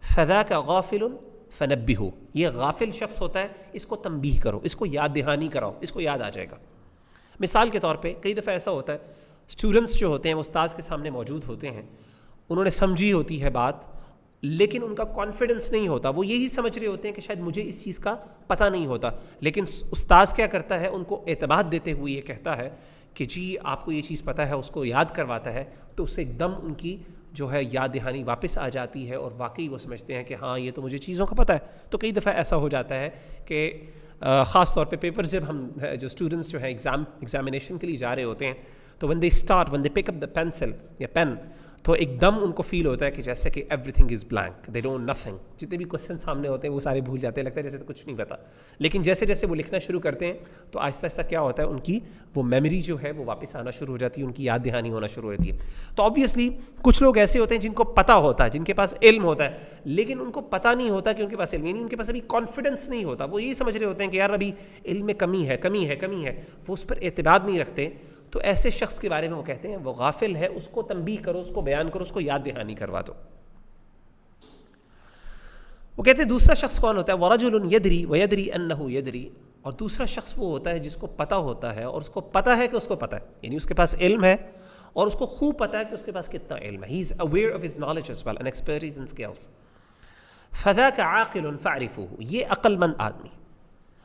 فذاک غافل فنبہو, یہ غافل شخص ہوتا ہے, اس کو تنبیہ کرو, اس کو یاد دہانی کراؤ, اس کو یاد آ جائے گا. مثال کے طور پہ کئی دفعہ ایسا ہوتا ہے, اسٹوڈنٹس جو ہوتے ہیں وہ استاذ کے سامنے موجود ہوتے ہیں, انہوں نے سمجھی ہوتی ہے بات لیکن ان کا کانفیڈنس نہیں ہوتا, وہ یہی سمجھ رہے ہوتے ہیں کہ شاید مجھے اس چیز کا پتہ نہیں ہوتا, لیکن استاذ کیا کرتا ہے, ان کو اعتماد دیتے ہوئے یہ کہتا ہے کہ جی آپ کو یہ چیز پتہ ہے, اس کو یاد کرواتا ہے, تو اس سے ایک دم ان کی جو ہے یاد دہانی واپس آ جاتی ہے اور واقعی وہ سمجھتے ہیں کہ ہاں یہ تو مجھے چیزوں کا پتہ ہے. تو کئی دفعہ ایسا ہو جاتا ہے کہ خاص طور پہ پیپرز جب ہم جو اسٹوڈنٹس جو ہیں ایگزامینیشن کے لیے جا رہے ہوتے ہیں, تو when they pick up the pencil یا پین, تو ایک دم ان کو فیل ہوتا ہے کہ جیسے کہ every thing is blank, they don't nothing. جتنے بھی کوشچن سامنے ہوتے ہیں وہ سارے بھول جاتے ہیں, لگتا ہے جیسے تو کچھ نہیں پتا. لیکن جیسے جیسے وہ لکھنا شروع کرتے ہیں تو آہستہ آہستہ کیا ہوتا ہے, ان کی وہ میموری جو ہے وہ واپس آنا شروع ہو جاتی ہے, ان کی یاد دہانی ہونا شروع ہوتی ہے. تو آبویسلی کچھ لوگ ایسے ہوتے ہیں جن کو پتہ ہوتا ہے, جن کے پاس علم ہوتا ہے, لیکن ان کو پتہ نہیں ہوتا کہ ان کے پاس علم, یعنی ان کے پاس ابھی کانفیڈنس نہیں ہوتا. وہ یہی سمجھ رہے ہوتے ہیں کہ یار ابھی علم میں کمی ہے, وہ اس پر اعتماد نہیں رکھتے. تو ایسے شخص کے بارے میں وہ کہتے ہیں وہ غافل ہے, اس کو تنبیہ کرو, اس کو بیان کرو, اس کو یاد دہانی کروا دو. وہ کہتے ہیں دوسرا شخص کون ہوتا ہے, وَرَجُلٌ يَدْرِي وَيَدْرِي أَنَّهُ يَدْرِي, اور دوسرا شخص وہ ہوتا ہے جس کو پتہ ہوتا ہے اور اس کو پتہ ہے کہ اس کو پتہ ہے, یعنی اس کے پاس علم ہے اور اس کو خوب پتہ ہے کہ اس کے پاس کتنا علم ہے. He is aware of his knowledge as well and expertise and skills. فَذَاكَ عَاقِلٌ فَاعْرِفُهُ, یہ عقل مند آدمی,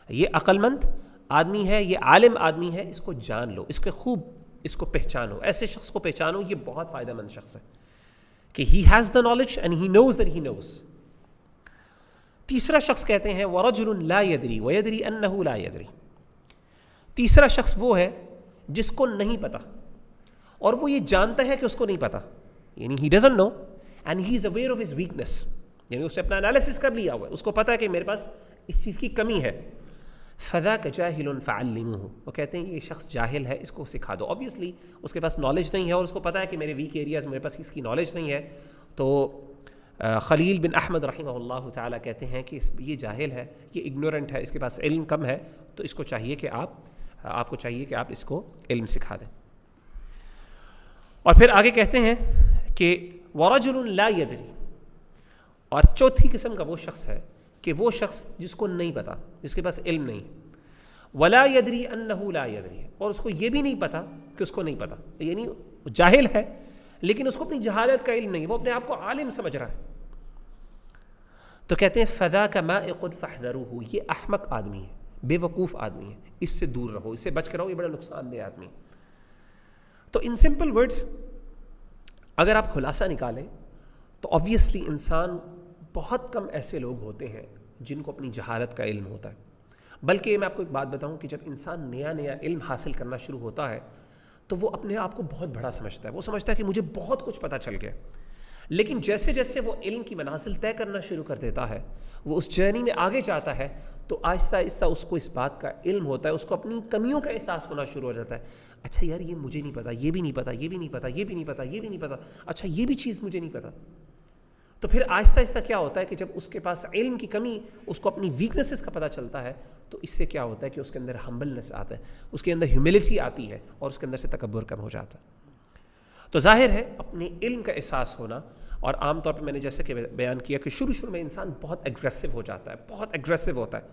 یہ عقل مند آدمی ہے, یہ عالم آدمی ہے, اس کو جان لو, اس کے خوب اس کو پہچانو, ایسے شخص کو پہچانو, یہ بہت فائدہ مند شخص ہے کہ he has the knowledge and he knows that he knows. تیسرا شخص کہتے ہیں وَرَجُلٌ لَا يَدْرِي وَيَدْرِي أَنَّهُ لَا يَدْرِي, تیسرا شخص وہ ہے جس کو نہیں پتا اور وہ یہ جانتا ہے کہ اس کو نہیں پتا, یعنی he doesn't know and he is aware of his weakness, یعنی اس نے اپنا انالیسس کر لیا ہوا ہے, اس کو پتا ہے کہ میرے پاس اس چیز کی کمی ہے. فَذَاكَ جَاهِلٌ فَعَلِّمُوهُ, وہ کہتے ہیں یہ شخص جاہل ہے, اس کو سکھا دو. آبویسلی اس کے پاس نالج نہیں ہے اور اس کو پتا ہے کہ میرے ویک ایریاز, میرے پاس اس کی نالج نہیں ہے. تو خلیل بن احمد رحمہ اللہ تعالیٰ کہتے ہیں کہ یہ جاہل ہے, یہ اگنورنٹ ہے, اس کے پاس علم کم ہے, تو اس کو چاہیے کہ آپ کو چاہیے کہ آپ اس کو علم سکھا دیں. اور پھر آگے کہتے ہیں کہ وَرَجُلٌ لَا يَدْرِي, اور چوتھی قسم کا وہ شخص ہے کہ وہ شخص جس کو نہیں پتا, جس کے پاس علم نہیں, وَلَا يَدْرِي أَنَّهُ لَا يَدْرِي, اور اس کو یہ بھی نہیں پتا کہ اس کو نہیں پتا, یعنی جاہل ہے لیکن اس کو اپنی جہالت کا علم نہیں, وہ اپنے آپ کو عالم سمجھ رہا ہے. تو کہتے ہیں فَذَاكَ مَائِقٌ فَاحْذَرُوهُ, یہ احمق آدمی ہے, بے وقوف آدمی ہے, اس سے دور رہو, اس سے بچ کر رہو, یہ بڑا نقصان دہ آدمی. تو ان سمپل ورڈز اگر آپ خلاصہ نکالیں تو آبویسلی انسان, بہت کم ایسے لوگ ہوتے ہیں جن کو اپنی جہالت کا علم ہوتا ہے. بلکہ میں آپ کو ایک بات بتاؤں کہ جب انسان نیا علم حاصل کرنا شروع ہوتا ہے تو وہ اپنے آپ کو بہت بڑا سمجھتا ہے, وہ سمجھتا ہے کہ مجھے بہت کچھ پتہ چل گیا. لیکن جیسے جیسے وہ علم کی منازل طے کرنا شروع کر دیتا ہے, وہ اس جرنی میں آگے جاتا ہے, تو آہستہ آہستہ اس کو اس بات کا علم ہوتا ہے, اس کو اپنی کمیوں کا احساس ہونا شروع ہو جاتا ہے. اچھا یار یہ مجھے نہیں پتا, یہ بھی نہیں پتا, یہ بھی نہیں پتا, یہ بھی نہیں پتا, یہ بھی نہیں پتا, اچھا یہ بھی چیز مجھے نہیں پتا. تو پھر آہستہ آہستہ کیا ہوتا ہے کہ جب اس کے پاس علم کی کمی، اس کو اپنی ویکنیسز کا پتہ چلتا ہے، تو اس سے کیا ہوتا ہے کہ اس کے اندر ہمبلنس آتا ہے، اس کے اندر ہیوملٹی آتی ہے، اور اس کے اندر سے تکبر کم ہو جاتا ہے۔ تو ظاہر ہے اپنے علم کا احساس ہونا، اور عام طور پہ میں نے جیسے کہ بیان کیا کہ شروع میں انسان بہت ایگریسو ہو جاتا ہے، بہت ایگریسو ہوتا ہے،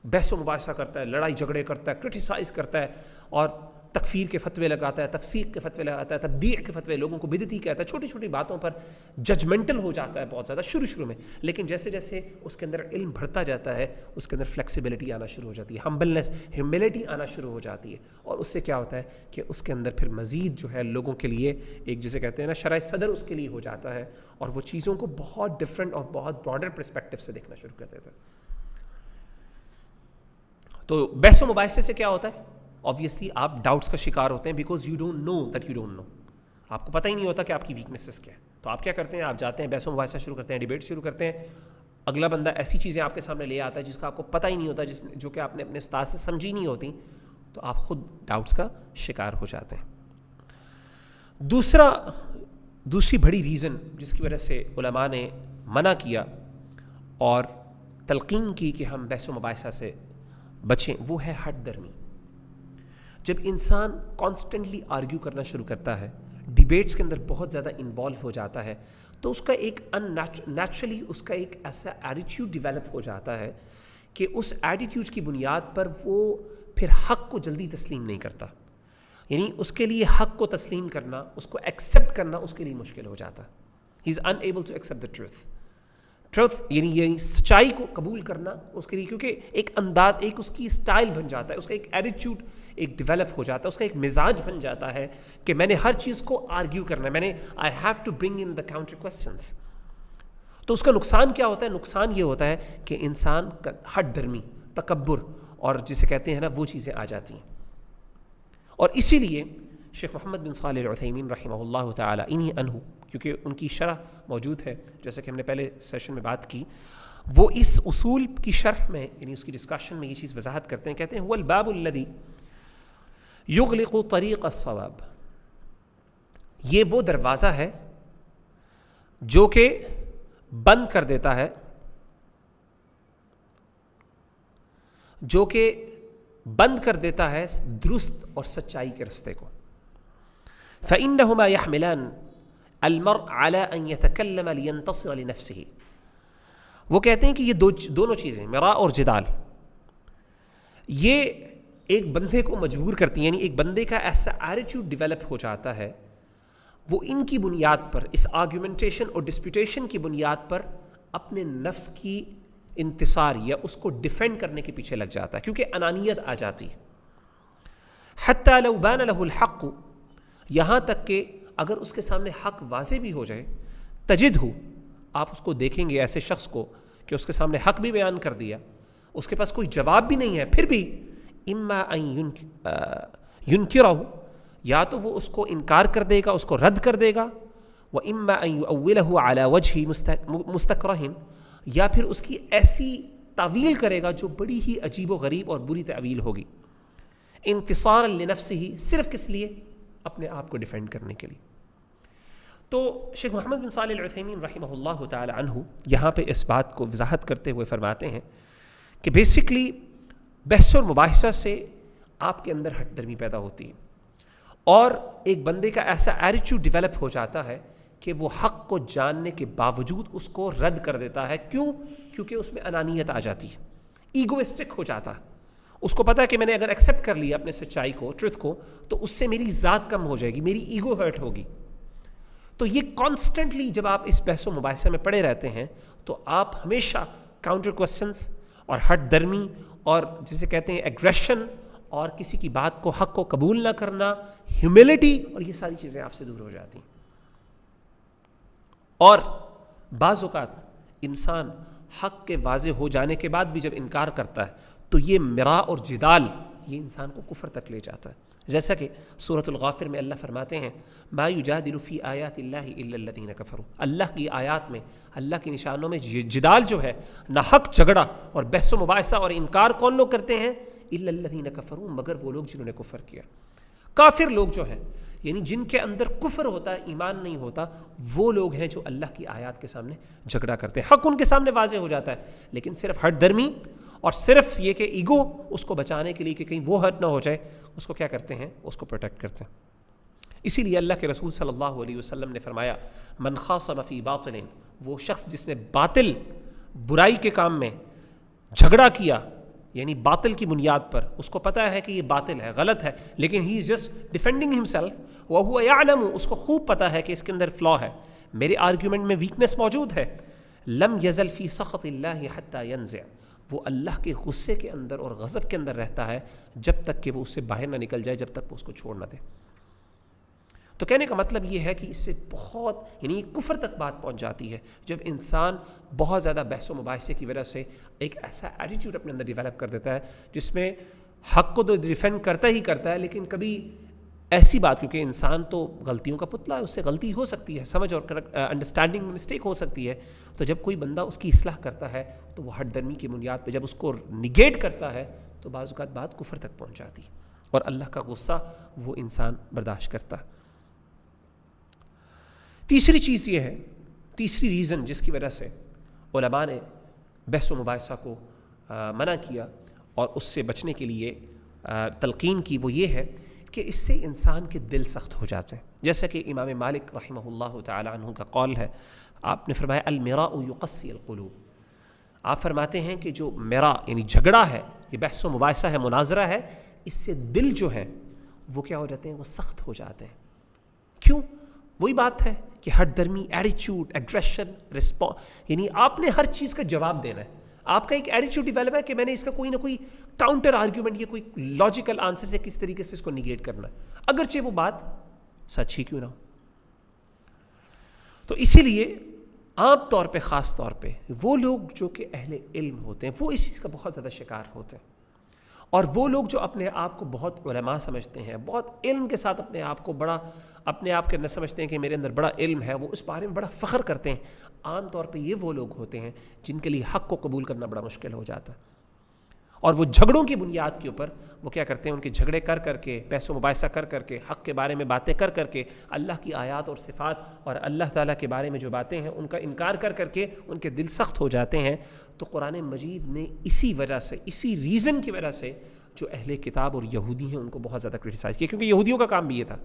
بحث و مباحثہ کرتا ہے، لڑائی جھگڑے کرتا ہے، کرٹیسائز کرتا ہے، اور تکفیر کے فتوے لگاتا ہے، تفسیق کے فتوے لگاتا ہے، تبدیع کے فتوے، لوگوں کو بدعتی کہتا ہے، چھوٹی چھوٹی باتوں پر ججمنٹل ہو جاتا ہے بہت زیادہ شروع میں۔ لیکن جیسے جیسے اس کے اندر علم بڑھتا جاتا ہے، اس کے اندر فلیکسیبلٹی آنا شروع ہو جاتی ہے، ہمبلنس، ہیوملٹی آنا شروع ہو جاتی ہے، اور اس سے کیا ہوتا ہے کہ اس کے اندر پھر مزید جو ہے لوگوں کے لیے ایک جسے کہتے ہیں نا شرح صدر اس کے لیے ہو جاتا ہے، اور وہ چیزوں کو بہت ڈفرینٹ اور بہت براڈر پرسپیکٹو سے دیکھنا شروع کر دیتا ہے۔ تو بحث و مباحثے سے کیا ہوتا ہے؟ obviously آپ ڈاؤٹس کا شکار ہوتے ہیں، because you don't know that you don't know, آپ کو پتہ ہی نہیں ہوتا کہ آپ کی ویکنیسز کیا ہے۔ تو آپ کیا کرتے ہیں؟ آپ جاتے ہیں، بحث و مباحثہ شروع کرتے ہیں، ڈیبیٹ شروع کرتے ہیں، اگلا بندہ ایسی چیزیں آپ کے سامنے لے آتا ہے جس کا آپ کو پتہ ہی نہیں ہوتا، جو کہ آپ نے اپنے استاد سے سمجھی نہیں ہوتی، تو آپ خود ڈاؤٹس کا شکار ہو جاتے ہیں۔ دوسری بڑی ریزن جس کی وجہ سے علماء نے منع کیا اور تلقین کی کہ ہم بحث و مباحثہ سے بچیں، وہ ہے ہٹ درمی۔ جب انسان کانسٹنٹلی آرگیو کرنا شروع کرتا ہے، ڈیبیٹس کے اندر بہت زیادہ انوالو ہو جاتا ہے، تو اس کا ایک نیچرلی اس کا ایک ایسا ایٹیٹیوڈ ڈیولپ ہو جاتا ہے کہ اس ایٹیٹیوڈ کی بنیاد پر وہ پھر حق کو جلدی تسلیم نہیں کرتا، یعنی اس کے لیے حق کو تسلیم کرنا، اس کو ایکسیپٹ کرنا اس کے لیے مشکل ہو جاتا ہے۔ He is unable to accept the truth, یعنی سچائی کو قبول کرنا اس کے لیے، کیونکہ ایک انداز، ایک اس کی اسٹائل بن جاتا ہے، اس کا ایک ایٹیٹیوڈ ایک ڈیولپ ہو جاتا ہے، اس کا ایک مزاج بن جاتا ہے کہ میں نے ہر چیز کو آرگیو کرنا ہے، I have to bring in the counter questions. تو اس کا نقصان کیا ہوتا ہے؟ نقصان یہ ہوتا ہے کہ انسان کا ہٹ درمی، تکبر، اور جسے کہتے ہیں نا وہ چیزیں آ جاتی ہیں۔ اور اسی لیے شیخ محمد بن صالح العثیمین رحمہ اللہ تعالیٰ انہی عنہ، کیونکہ ان کی شرح موجود ہے جیسے کہ ہم نے پہلے سیشن میں بات کی، وہ اس اصول کی شرح میں یعنی اس کی ڈسکشن میں یہ چیز وضاحت کرتے ہیں، کہتے ہیں هو الباب الذي یغلق طریق الصواب، یہ وہ دروازہ ہے جو کہ بند کر دیتا ہے، درست اور سچائی کے رستے کو۔ فإنهما يحملان المرء على أن يتكلم لينتصر لنفسه، وہ کہتے ہیں کہ یہ دونوں چیزیں مراء اور جدال، یہ ایک بندے کو مجبور کرتی ہیں، یعنی ایک بندے کا ایسا ایٹیٹیوڈ ڈیولپ ہو جاتا ہے، وہ ان کی بنیاد پر، اس آرگیومنٹیشن اور ڈسپیوٹیشن کی بنیاد پر اپنے نفس کی انتصار یا اس کو ڈیفینڈ کرنے کے پیچھے لگ جاتا ہے، کیونکہ انانیت آ جاتی ہے۔ حتی لو بان له الحق، یہاں تک کہ اگر اس کے سامنے حق واضح بھی ہو جائے، تجد ہو، آپ اس کو دیکھیں گے ایسے شخص کو کہ اس کے سامنے حق بھی بیان کر دیا، اس کے پاس کوئی جواب بھی نہیں ہے، پھر بھی اما ان ینکرہ، یا تو وہ اس کو انکار کر دے گا، اس کو رد کر دے گا، واما ان یؤولہ علی وجہ مستکرہ، یا پھر اس کی ایسی تعویل کرے گا جو بڑی ہی عجیب و غریب اور بری تعویل ہوگی، انتصارا لنفسہ، صرف کس لیے؟ اپنے آپ کو ڈیفینڈ کرنے کے لیے۔ تو شیخ محمد بن صالح العثیمین رحمہ اللہ تعالی عنہ یہاں پہ اس بات کو وضاحت کرتے ہوئے فرماتے ہیں کہ بیسکلی بحث و مباحثہ سے آپ کے اندر ہٹ درمی پیدا ہوتی ہے، اور ایک بندے کا ایسا ایٹیٹیوڈ ڈیولپ ہو جاتا ہے کہ وہ حق کو جاننے کے باوجود اس کو رد کر دیتا ہے۔ کیوں؟ کیونکہ اس میں انانیت آ جاتی ہے، ایگوئسٹک ہو جاتا ہے، اس کو پتا ہے کہ میں نے اگر ایکسیپٹ کر لیا اپنے سچائی کو، ٹروتھ کو، تو اس سے میری ذات کم ہو جائے گی، میری ایگو ہرٹ ہوگی۔ تو یہ کانسٹنٹلی جب آپ اس بحث و مباحثے میں پڑے رہتے ہیں تو آپ ہمیشہ کاؤنٹر کوسچنس اور ہٹ درمی اور جسے کہتے ہیں ایگریشن اور کسی کی بات کو، حق کو قبول نہ کرنا، ہیوملٹی، اور یہ ساری چیزیں آپ سے دور ہو جاتی ہیں۔ اور بعض اوقات انسان حق کے واضح ہو جانے کے بعد بھی جب انکار کرتا ہے تو یہ مراء اور جدال یہ انسان کو کفر تک لے جاتا ہے، جیسا کہ سورۃ الغافر میں اللہ فرماتے ہیں ما یجادل فی آیات اللہ الا الذین کفروا، اللہ کی آیات میں، اللہ کی نشانوں میں جدال جو ہے، نہ حق جھگڑا اور بحث و مباحثہ اور انکار کون لوگ کرتے ہیں؟ الا الذین کفروا، مگر وہ لوگ جنہوں نے کفر کیا۔ کافر لوگ جو ہیں، یعنی جن کے اندر کفر ہوتا ہے، ایمان نہیں ہوتا، وہ لوگ ہیں جو اللہ کی آیات کے سامنے جھگڑا کرتے ہیں. حق ان کے سامنے واضح ہو جاتا ہے، لیکن صرف ہٹ درمی اور صرف یہ کہ ایگو اس کو بچانے کے لیے کہ کہیں وہ ہرٹ نہ ہو جائے، اس کو کیا کرتے ہیں، اس کو پروٹیکٹ کرتے ہیں. اسی لیے اللہ کے رسول صلی اللہ علیہ وسلم نے فرمایا من خاصم فی باطل، وہ شخص جس نے باطل برائی کے کام میں جھگڑا کیا، یعنی باطل کی بنیاد پر، اس کو پتہ ہے کہ یہ باطل ہے، غلط ہے، لیکن ہی از جسٹ ڈیفینڈنگ ہمسیلف وہو یعلم، اس کو خوب پتہ ہے کہ اس کے اندر فلا ہے، میرے آرگیومنٹ میں ویکنس موجود ہے. لم یزل فی سخط اللہ حتی ینزع، وہ اللہ کے غصے کے اندر اور غضب کے اندر رہتا ہے جب تک کہ وہ اس سے باہر نہ نکل جائے، جب تک وہ اس کو چھوڑ نہ دے. تو کہنے کا مطلب یہ ہے کہ اس سے بہت، یعنی کفر تک بات پہنچ جاتی ہے جب انسان بہت زیادہ بحث و مباحثے کی وجہ سے ایک ایسا ایٹیٹیوڈ اپنے اندر ڈیولپ کر دیتا ہے جس میں حق کو تو ڈیفینڈ کرتا ہی کرتا ہے، لیکن کبھی ایسی بات، کیونکہ انسان تو غلطیوں کا پتلا ہے، اس سے غلطی ہو سکتی ہے، سمجھ اور انڈرسٹینڈنگ میں مسٹیک ہو سکتی ہے. تو جب کوئی بندہ اس کی اصلاح کرتا ہے تو وہ ہٹ درمی کی بنیاد پہ جب اس کو نگیٹ کرتا ہے تو بعض اوقات بات کفر تک پہنچ جاتی ہے، اور اللہ کا غصہ وہ انسان برداشت کرتا ہے. تیسری چیز یہ ہے، تیسری ریزن جس کی وجہ سے علماء نے بحث و مباحثہ کو منع کیا اور اس سے بچنے کے لیے تلقین کی، وہ یہ ہے کہ اس سے انسان کے دل سخت ہو جاتے ہیں. جیسا کہ امام مالک رحمہ اللہ تعالی عنہ کا قول ہے، آپ نے فرمایا المراء یقسی القلوب. آپ فرماتے ہیں کہ جو مرا یعنی جھگڑا ہے، یہ بحث و مباحثہ ہے، مناظرہ ہے، اس سے دل جو ہے وہ کیا ہو جاتے ہیں، وہ سخت ہو جاتے ہیں. کیوں؟ وہی بات ہے کہ ہٹ درمی، ایٹیچیوڈ، ایگریشن، یعنی آپ نے ہر چیز کا جواب دینا ہے. آپ کا ایک ایٹیچیوڈ ڈیولپ ہے کہ میں نے اس کا کوئی نہ کوئی کاؤنٹر آرگیومنٹ یا کوئی لاجیکل آنسر سے کس طریقے سے اس کو نیگیٹ کرنا ہے، اگرچہ وہ بات سچ ہی کیوں نہ ہو. تو اسی لیے عام طور پہ، خاص طور پہ وہ لوگ جو کہ اہل علم ہوتے ہیں وہ اس چیز کا بہت زیادہ شکار ہوتے ہیں. اور وہ لوگ جو اپنے آپ کو بہت علماء سمجھتے ہیں، بہت علم کے ساتھ اپنے آپ کو بڑا، اپنے آپ کے اندر سمجھتے ہیں کہ میرے اندر بڑا علم ہے، وہ اس بارے میں بڑا فخر کرتے ہیں، عام طور پہ یہ وہ لوگ ہوتے ہیں جن کے لیے حق کو قبول کرنا بڑا مشکل ہو جاتا ہے. اور وہ جھگڑوں کی بنیاد کے اوپر وہ کیا کرتے ہیں، ان کے جھگڑے کر کر کے، بحث و مباحثہ کر کر کے، حق کے بارے میں باتیں کر کر کے، اللہ کی آیات اور صفات اور اللہ تعالیٰ کے بارے میں جو باتیں ہیں ان کا انکار کر کر کے ان کے دل سخت ہو جاتے ہیں. تو قرآن مجید نے اسی وجہ سے، اسی ریزن کی وجہ سے جو اہل کتاب اور یہودی ہیں ان کو بہت زیادہ کرٹیسائز کیا، کیونکہ یہودیوں کا کام بھی یہ تھا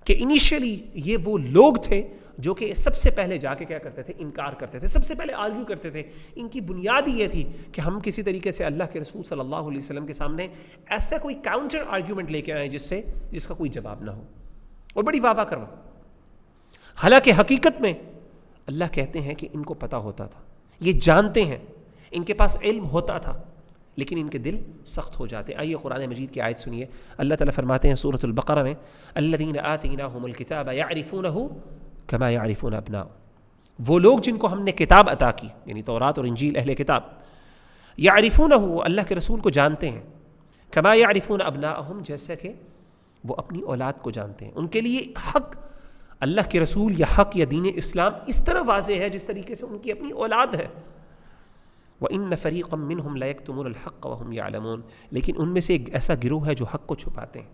کہ انیشیلی یہ وہ لوگ تھے جو کہ سب سے پہلے جا کے کیا کرتے تھے، انکار کرتے تھے، سب سے پہلے آرگیو کرتے تھے. ان کی بنیاد ہی یہ تھی کہ ہم کسی طریقے سے اللہ کے رسول صلی اللہ علیہ وسلم کے سامنے ایسا کوئی کاؤنٹر آرگیومنٹ لے کے آئیں جس کا کوئی جواب نہ ہو اور بڑی واہ واہ کرو. حالانکہ حقیقت میں اللہ کہتے ہیں کہ ان کو پتہ ہوتا تھا، یہ جانتے ہیں، ان کے پاس علم ہوتا تھا، لیکن ان کے دل سخت ہو جاتے. آئیے قرآن مجید کی آیت سنیے. اللہ تعالیٰ فرماتے ہیں سورۃ البقرہ میں الذین آتیناہم الکتاب یعرفونہ کما یعرفون ابناءہم، وہ لوگ جن کو ہم نے کتاب عطا کی، یعنی تورات اور انجیل، اہل کتاب، یعرفونہ، اللہ کے رسول کو جانتے ہیں، کما یعرفون ابناءہم، جیسا کہ وہ اپنی اولاد کو جانتے ہیں. ان کے لیے حق، اللہ کے رسول یا حق یا دین اسلام اس طرح واضح ہے جس طریقے سے ان کی اپنی اولاد ہے. وَإِنَّ فَرِيقًا مِّنْهُمْ لَيَكْتُمُونَ الْحَقَّ وَهُمْ يَعْلَمُونَ، لیکن ان میں سے ایک ایسا گروہ ہے جو حق کو چھپاتے ہیں،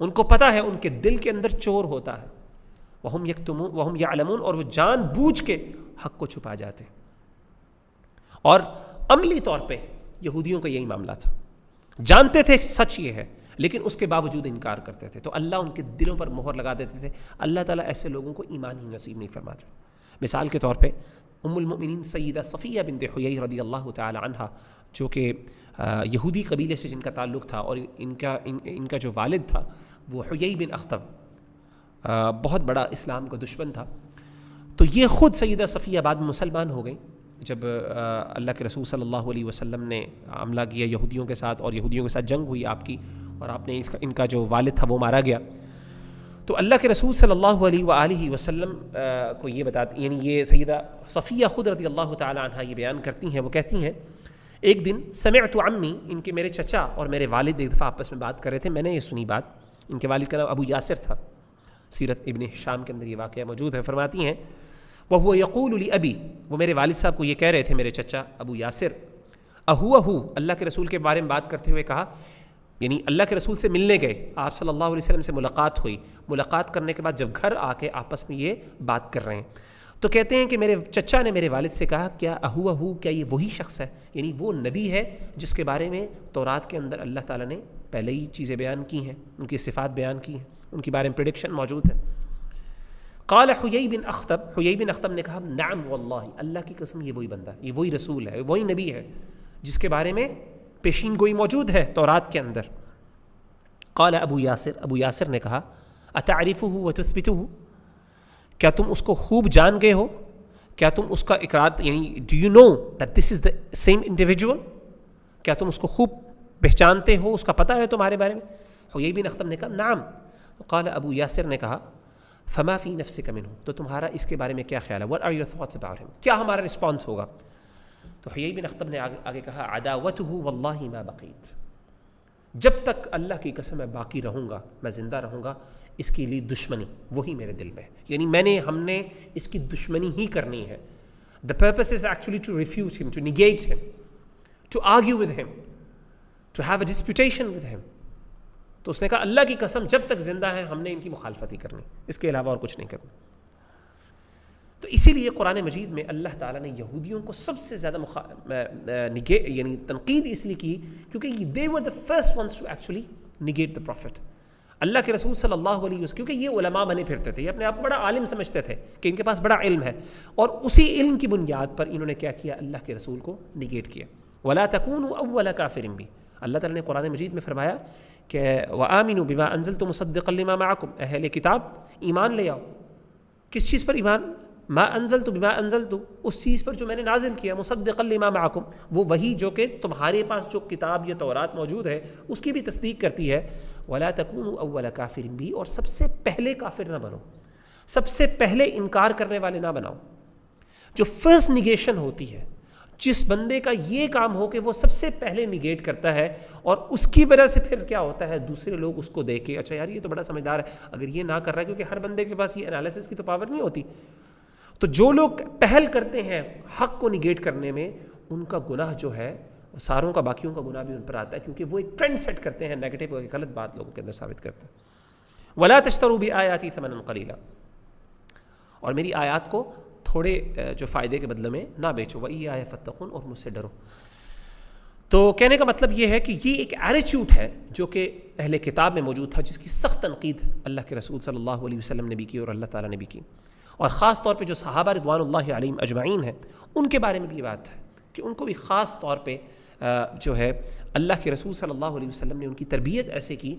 ان کو پتہ ہے، ان کے دل کے اندر چور ہوتا ہے. وَهُمْ يَكْتُمُونَ وَهُمْ يَعْلَمُونَ، اور وہ جان بوجھ کے حق کو چھپا جاتے ہیں. اور عملی طور پہ یہودیوں کا یہی معاملہ تھا، جانتے تھے سچ یہ ہے لیکن اس کے باوجود انکار کرتے تھے، تو اللہ ان کے دلوں پر مہر لگا دیتے تھے. اللہ تعالیٰ ایسے لوگوں کو ایمان ہی نصیب نہیں فرماتا. مثال کے طور پہ ام المؤمنین سیدہ صفیہ بنت حیی رضی اللہ تعالی عنہ، جو کہ یہودی قبیلے سے جن کا تعلق تھا، اور ان کا جو والد تھا وہ حیی بن اخطب، بہت بڑا اسلام کا دشمن تھا. تو یہ خود سیدہ صفیہ بعد میں مسلمان ہو گئیں جب اللہ کے رسول صلی اللہ علیہ وسلم نے حملہ کیا یہودیوں کے ساتھ، اور یہودیوں کے ساتھ جنگ ہوئی آپ کی، اور آپ نے ان کا جو والد تھا وہ مارا گیا. تو اللہ کے رسول صلی اللہ علیہ وآلہ وسلم کو یہ بتاتی، یعنی یہ سیدہ صفیہ خود رضی اللہ تعالی عنہ یہ بیان کرتی ہیں، وہ کہتی ہیں ایک دن سمعت عمی، ان کے میرے چچا اور میرے والد ایک دفعہ آپس میں بات کر رہے تھے، میں نے یہ سنی بات. ان کے والد کا نام ابو یاسر تھا، سیرت ابن ہشام کے اندر یہ واقعہ موجود ہے. فرماتی ہیں وَهُوَ يَقُولُ لِأَبِي، وہ میرے والد صاحب کو یہ کہہ رہے تھے، میرے چچا ابو یاسر، اہو اللہ کے رسول کے بارے میں بات کرتے ہوئے کہا یعنی اللہ کے رسول سے ملنے گئے، آپ صلی اللہ علیہ وسلم سے ملاقات ہوئی، ملاقات کرنے کے بعد جب گھر آ کے آپس میں یہ بات کر رہے ہیں تو کہتے ہیں کہ میرے چچا نے میرے والد سے کہا کیا کیا یہ وہی شخص ہے، یعنی وہ نبی ہے جس کے بارے میں تورات کے اندر اللہ تعالیٰ نے پہلے ہی چیزیں بیان کی ہیں، ان کی صفات بیان کی ہیں، ان کے بارے میں پریڈکشن موجود ہے۔ قال حیی بن اخطب نے کہا نعم واللہ، اللہ کی قسم یہ وہی بندہ، یہ وہی رسول ہے، وہی نبی ہے جس کے بارے میں پیشین گوئی موجود ہے تورات کے اندر۔ قال ابو یاسر نے کہا اتعرفہ وتثبتہ، کیا تم اس کو خوب جان گئے ہو، کیا تم اس کا اقرار، یعنی do you know that this is the same individual, کیا تم اس کو خوب پہچانتے ہو، اس کا پتہ ہے تمہارے بارے میں؟ حیی بن اخطب نے کہا نعم۔ قال ابو یاسر نے کہا فما فی نفسک منہ، تو تمہارا اس کے بارے میں کیا خیال ہے، what are your thoughts about him، کیا ہمارا رسپانس ہوگا؟ تو حیی بن اخطب نے آگے کہا عداوتہ واللہ ما بقیت، جب تک اللہ کی قسم میں باقی رہوں گا، میں زندہ رہوں گا، اس کے لیے دشمنی وہی میرے دل میں ہے، یعنی ہم نے اس کی دشمنی ہی کرنی ہے۔ the purpose is actually to refute him, to negate him, to argue with him, to have a disputation with him۔ تو اس نے کہا اللہ کی قسم جب تک زندہ ہے ہم نے ان کی مخالفت ہی کرنی، اس کے علاوہ اور کچھ نہیں کرنا۔ تو اسی لیے قرآن مجید میں اللہ تعالیٰ نے یہودیوں کو سب سے زیادہ یعنی تنقید اس لیے کی کیونکہ they were the first ones to actually negate the prophet۔ اللہ کے رسول صلی اللہ علیہ وسلم، کیونکہ یہ علماء بنے پھرتے تھے، یہ اپنے آپ کو بڑا عالم سمجھتے تھے کہ ان کے پاس بڑا علم ہے، اور اسی علم کی بنیاد پر انہوں نے کیا کیا، اللہ کے رسول کو نگیٹ کیا۔ وَلَا تَكُونُوا أَوَّلَ كَافِرٍ بِهِ، اللہ تعالیٰ نے قرآن مجید میں فرمایا کہ وَآمِنُوا بِمَا أَنزَلْتُ مُصَدِّقًا لِمَا مَعَكُمْ، اہل کتاب ایمان لے آؤ، کس چیز پر ایمان؟ ما انزلت بما انزلت، اس چیز پر جو میں نے نازل کیا، مصدقا لما معکم، وہ وہی جو کہ تمہارے پاس جو کتاب یا تورات موجود ہے اس کی بھی تصدیق کرتی ہے۔ ولا تکونوا اول کافر بھی، اور سب سے پہلے کافر نہ بنو، سب سے پہلے انکار کرنے والے نہ بناؤ۔ جو فرسٹ نیگیشن ہوتی ہے، جس بندے کا یہ کام ہو کہ وہ سب سے پہلے نیگیٹ کرتا ہے، اور اس کی وجہ سے پھر کیا ہوتا ہے، دوسرے لوگ اس کو دیکھ کے اچھا یار یہ تو بڑا سمجھدار ہے، اگر یہ نہ کر رہا ہے، کیونکہ ہر بندے کے پاس یہ انالیسس کی تو پاور نہیں ہوتی، تو جو لوگ پہل کرتے ہیں حق کو نگیٹ کرنے میں، ان کا گناہ جو ہے ساروں کا، باقیوں کا گناہ بھی ان پر آتا ہے، کیونکہ وہ ایک ٹرینڈ سیٹ کرتے ہیں، نیگیٹو اور غلط بات لوگوں کے اندر ثابت کرتے ہیں۔ وَلَا تَشْتَرُوا بِآيَاتِي ثَمَنًا قَلِيلًا، اور میری آیات کو تھوڑے جو فائدے کے بدلے میں نہ بیچو، وَإِيَّايَ فَاتَّقُونِ، اور مجھ سے ڈرو۔ تو کہنے کا مطلب یہ ہے کہ یہ ایک ایٹیٹیوڈ ہے جو کہ اہل کتاب میں موجود تھا، جس کی سخت تنقید اللہ کے رسول صلی اللہ علیہ وسلم نے بھی کی اور اللہ تعالیٰ نے بھی کی، اور خاص طور پہ جو صحابہ رضوان اللہ علیہم اجمعین ہیں ان کے بارے میں بھی یہ بات ہے کہ ان کو بھی خاص طور پہ جو ہے اللہ کے رسول صلی اللہ علیہ وسلم نے ان کی تربیت ایسے کی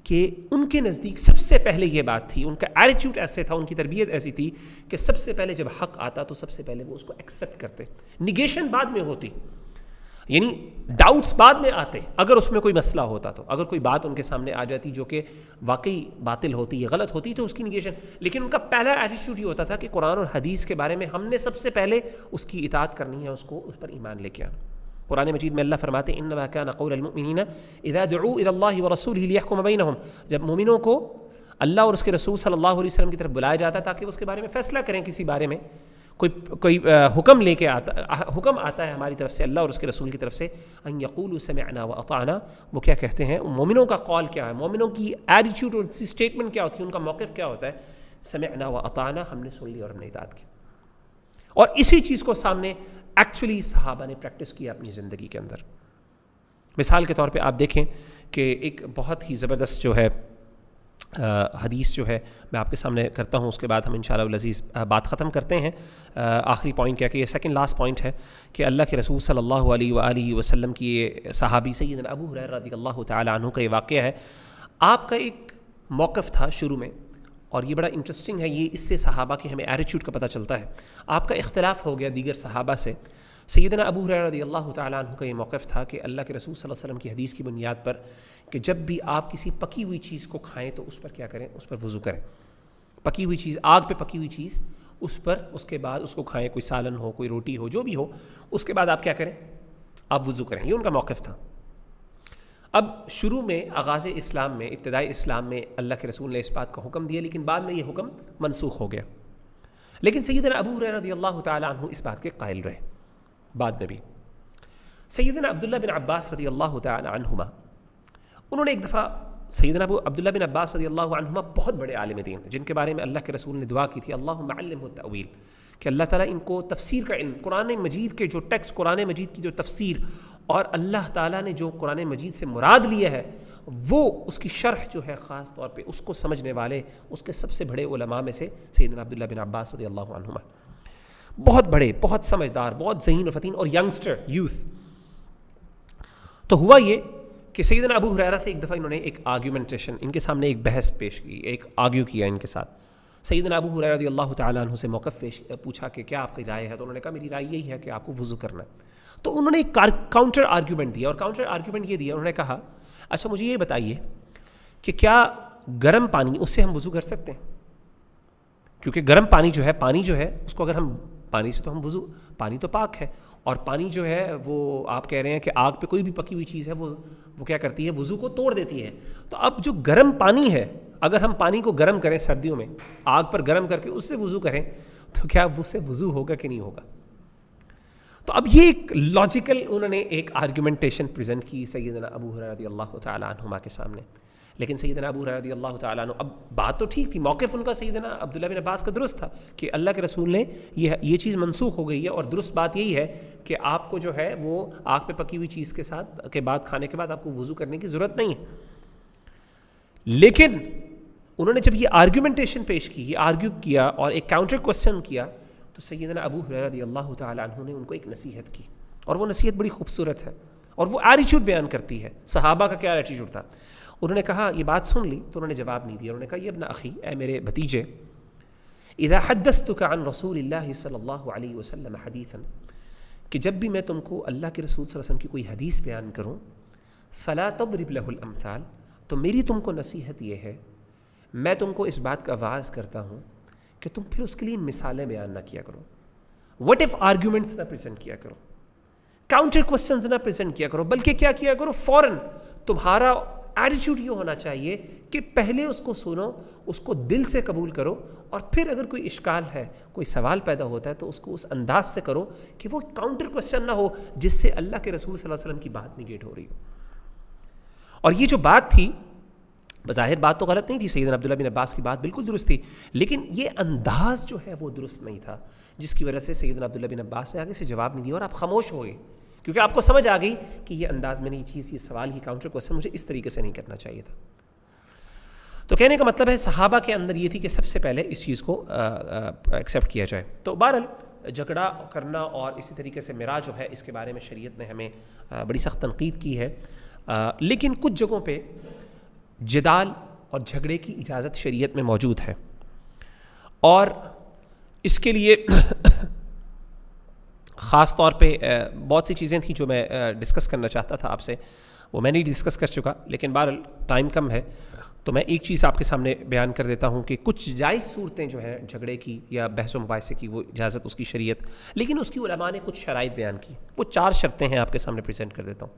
کہ ان کے نزدیک سب سے پہلے یہ بات تھی، ان کا ایٹیٹیوڈ ایسے تھا، ان کی تربیت ایسی تھی کہ سب سے پہلے جب حق آتا تو سب سے پہلے وہ اس کو ایکسیپٹ کرتے، نیگیشن بعد میں ہوتی، یعنی ڈاؤٹس بعد میں آتے، اگر اس میں کوئی مسئلہ ہوتا تو، اگر کوئی بات ان کے سامنے آ جاتی جو کہ واقعی باطل ہوتی یا غلط ہوتی تو اس کی نیگیشن، لیکن ان کا پہلا ایٹیٹیوڈ یہ ہوتا تھا کہ قرآن اور حدیث کے بارے میں ہم نے سب سے پہلے اس کی اطاعت کرنی ہے، اس کو اس پر ایمان لے کے آنا۔ قرآن مجید میں اللہ فرماتے ہیں انما کان قول المؤمنین اذا دعوا الى اللہ ورسولہ لیحکم بینہم، جب مومنوں کو اللہ اور اس کے رسول صلی اللہ علیہ وسلم کی طرف بلایا جاتا تاکہ اس کے بارے میں فیصلہ کریں، کسی بارے میں کوئی حکم لے کے حکم آتا ہے ہماری طرف سے، اللہ اور اس کے رسول کی طرف سے، ان یقولوا سمعنا واطعنا، وہ کیا کہتے ہیں، مومنوں کا قول کیا ہے، مومنوں کی ایٹیٹیوڈ اور اسٹیٹمنٹ کیا ہوتی ہے، ان کا موقف کیا ہوتا ہے، سمعنا واطعنا، ہم نے سن لی اور ہم نے اطاعت کی۔ اور اسی چیز کو سامنے ایکچولی صحابہ نے پریکٹس کیا اپنی زندگی کے اندر۔ مثال کے طور پہ آپ دیکھیں کہ ایک بہت ہی زبردست جو ہے حدیث جو ہے میں آپ کے سامنے کرتا ہوں، اس کے بعد ہم انشاءاللہ العزیز بات ختم کرتے ہیں۔ آخری پوائنٹ کیا کہ یہ سیکنڈ لاسٹ پوائنٹ ہے کہ اللہ کے رسول صلی اللہ علیہ وآلہ وسلم کی یہ صحابی سیدنا ابو ہریرہ رضی اللہ تعالی عنہ کا یہ واقعہ ہے۔ آپ کا ایک موقف تھا شروع میں، اور یہ بڑا انٹرسٹنگ ہے، یہ اس سے صحابہ کے ہمیں ایٹیٹیوڈ کا پتہ چلتا ہے۔ آپ کا اختلاف ہو گیا دیگر صحابہ سے۔ سیدنا ابو ہریرہ رضی اللہ تعالی عنہ کا یہ موقف تھا کہ اللہ کے رسول صلی اللہ علیہ وسلم کی حدیث کی بنیاد پر کہ جب بھی آپ کسی پکی ہوئی چیز کو کھائیں تو اس پر کیا کریں، اس پر وضو کریں، پکی ہوئی چیز، آگ پہ پکی ہوئی چیز، اس پر اس کے بعد اس کو کھائیں، کوئی سالن ہو، کوئی روٹی ہو، جو بھی ہو، اس کے بعد آپ کیا کریں، آپ وضو کریں۔ یہ ان کا موقف تھا۔ اب شروع میں آغاز اسلام میں، ابتدائی اسلام میں اللہ کے رسول نے اس بات کا حکم دیا، لیکن بعد میں یہ حکم منسوخ ہو گیا، لیکن سیدنا ابو ہریرہ رضی اللہ تعالی عنہ اس بات کے قائل رہے بعد میں بھی۔ سیدنا عبداللہ بن عباس رضی اللہ تعالی عنہما، انہوں نے ایک دفعہ سیدنا ابو عبداللہ بن عباس رضی اللہ عنہما بہت بڑے عالم دین جن کے بارے میں اللہ کے رسول نے دعا کی تھی اللہم علمہ التأویل، کہ اللہ تعالیٰ ان کو تفسیر کا علم، قرآن مجید کے جو ٹیکسٹ، قرآن مجید کی جو تفسیر اور اللہ تعالیٰ نے جو قرآن مجید سے مراد لیا ہے وہ اس کی شرح جو ہے خاص طور پہ اس کو سمجھنے والے اس کے سب سے بڑے علماء میں سے سیدنا عبداللہ بن عباس رضی اللہ عنہما، بہت بڑے، بہت سمجھدار، بہت ذہین و فطین اور ینگسٹر، یوتھ۔ تو ہوا یہ کہ سیدنا ابو ہریرہ سے ایک دفعہ انہوں نے ایک آرگیومنٹیشن، ان کے سامنے ایک بحث پیش کی، ایک آرگیو کیا ان کے ساتھ۔ سیدنا ابو ہریرہ رضی اللہ تعالیٰ عنہ سے موقف پوچھا کہ کیا آپ کی رائے ہے، تو انہوں نے کہا میری رائے یہی ہے کہ آپ کو وضو کرنا ہے۔ تو انہوں نے ایک کاؤنٹر آرگیومنٹ دیا، اور کاؤنٹر آرگیومنٹ یہ دیا، انہوں نے کہا اچھا مجھے یہ بتائیے کہ کیا گرم پانی اس سے ہم وضو کر سکتے ہیں؟ کیونکہ گرم پانی جو ہے اس کو اگر ہم پانی سے تو ہم وضو، پانی تو پاک ہے، اور پانی جو ہے وہ آپ کہہ رہے ہیں کہ آگ پہ کوئی بھی پکی ہوئی چیز ہے وہ کیا کرتی ہے، وضو کو توڑ دیتی ہے۔ تو اب جو گرم پانی ہے اگر ہم پانی کو گرم کریں سردیوں میں، آگ پر گرم کر کے اس سے وضو کریں تو کیا اس سے وضو ہوگا کہ نہیں ہوگا؟ تو اب یہ ایک لاجیکل انہوں نے ایک آرگیومنٹیشن پریزنٹ کی سیدنا ابو ہریرہ رضی اللہ تعالیٰ عنہما کے سامنے۔ لیکن سیدنا ابو ہریرہ رضی اللہ تعالیٰ عنہ، اب بات تو ٹھیک تھی، موقف ان کا سیدنا عبداللہ بن عباس کا درست تھا کہ اللہ کے رسول نے یہ چیز منسوخ ہو گئی ہے، اور درست بات یہی ہے کہ آپ کو جو ہے وہ آگ پہ پکی ہوئی چیز کے بعد کھانے کے بعد آپ کو وضو کرنے کی ضرورت نہیں ہے۔ لیکن انہوں نے جب یہ آرگیومنٹیشن پیش کی، یہ آرگیو کیا اور ایک کاؤنٹر کوسچن کیا، تو سیدنا ابو ہریرہ رضی اللہ تعالیٰ عنہ نے ان کو ایک نصیحت کی، اور وہ نصیحت بڑی خوبصورت ہے، اور وہ ایٹیٹیوڈ بیان کرتی ہے صحابہ کا کیا ایٹیٹیوڈ تھا۔ انہوں نے کہا یہ بات سن لی، تو انہوں نے جواب نہیں دیا، انہوں نے کہا یہ ابن اخی، اے میرے بھتیجے، اذا حدثتک عن رسول اللہ صلی اللہ علیہ وسلم حدیثا، کہ جب بھی میں تم کو اللہ کے رسول صلی اللہ علیہ وسلم کی کوئی حدیث بیان کروں، فلا تضرب له الامثال، تو میری تم کو نصیحت یہ ہے، میں تم کو اس بات کا واعظ کرتا ہوں کہ تم پھر اس کے لیے مثالیں بیان نہ کیا کرو، وٹ ایف آرگیومنٹس نہ پریزنٹ کیا کرو، کاؤنٹر کوسچنز نہ پریزنٹ کیا کرو، بلکہ کیا کیا کرو، فوراً تمہارا ایٹیٹیوڈ یہ ہونا چاہیے کہ پہلے اس کو سنو، اس کو دل سے قبول کرو، اور پھر اگر کوئی اشکال ہے، کوئی سوال پیدا ہوتا ہے تو اس کو اس انداز سے کرو کہ وہ کاؤنٹر کوسچن نہ ہو جس سے اللہ کے رسول صلی اللہ علیہ وسلم کی بات نگیٹ ہو رہی ہو۔ اور یہ جو بات تھی، بظاہر بات تو غلط نہیں تھی، سیدنا عبداللہ بن عباس کی بات بالکل درست تھی، لیکن یہ انداز جو ہے وہ درست نہیں تھا، جس کی وجہ سے سیدنا عبداللہ بن عباس نے آگے سے جواب نہیں دیا اور آپ خاموش ہو گئے، کیونکہ آپ کو سمجھ آ گئی کہ یہ انداز میں نے یہ چیز، یہ سوال، یہ کاؤنٹر کوسچن مجھے اس طریقے سے نہیں کرنا چاہیے تھا۔ تو کہنے کا مطلب ہے صحابہ کے اندر یہ تھی کہ سب سے پہلے اس چیز کو ایکسیپٹ کیا جائے۔ تو بہرحال جھگڑا کرنا اور اسی طریقے سے مرا جو ہے، اس کے بارے میں شریعت نے ہمیں بڑی سخت تنقید کی ہے، لیکن کچھ جگہوں پہ جدال اور جھگڑے کی اجازت شریعت میں موجود ہے، اور اس کے لیے خاص طور پہ بہت سی چیزیں تھیں جو میں ڈسکس کرنا چاہتا تھا آپ سے، وہ میں نہیں ڈسکس کر چکا، لیکن بہرحال ٹائم کم ہے تو میں ایک چیز آپ کے سامنے بیان کر دیتا ہوں کہ کچھ جائز صورتیں جو ہیں جھگڑے کی یا بحث و مباحثے کی، وہ اجازت اس کی شریعت، لیکن اس کی علماء نے کچھ شرائط بیان کی، وہ 4 شرطیں ہیں، آپ کے سامنے پریزنٹ کر دیتا ہوں۔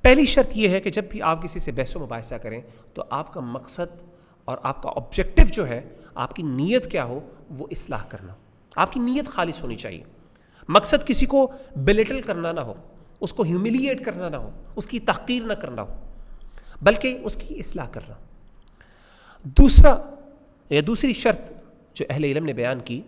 پہلی شرط یہ ہے کہ جب بھی آپ کسی سے بحث و مباحثہ کریں تو آپ کا مقصد اور آپ کا آبجیکٹو جو ہے، آپ کی نیت کیا ہو، وہ اصلاح کرنا، آپ کی نیت خالص ہونی چاہیے، مقصد کسی کو بلیٹل کرنا نہ ہو، اس کو ہیوملیٹ کرنا نہ ہو، اس کی تحقیر نہ کرنا ہو، بلکہ اس کی اصلاح کرنا۔ دوسری شرط جو اہل علم نے بیان کی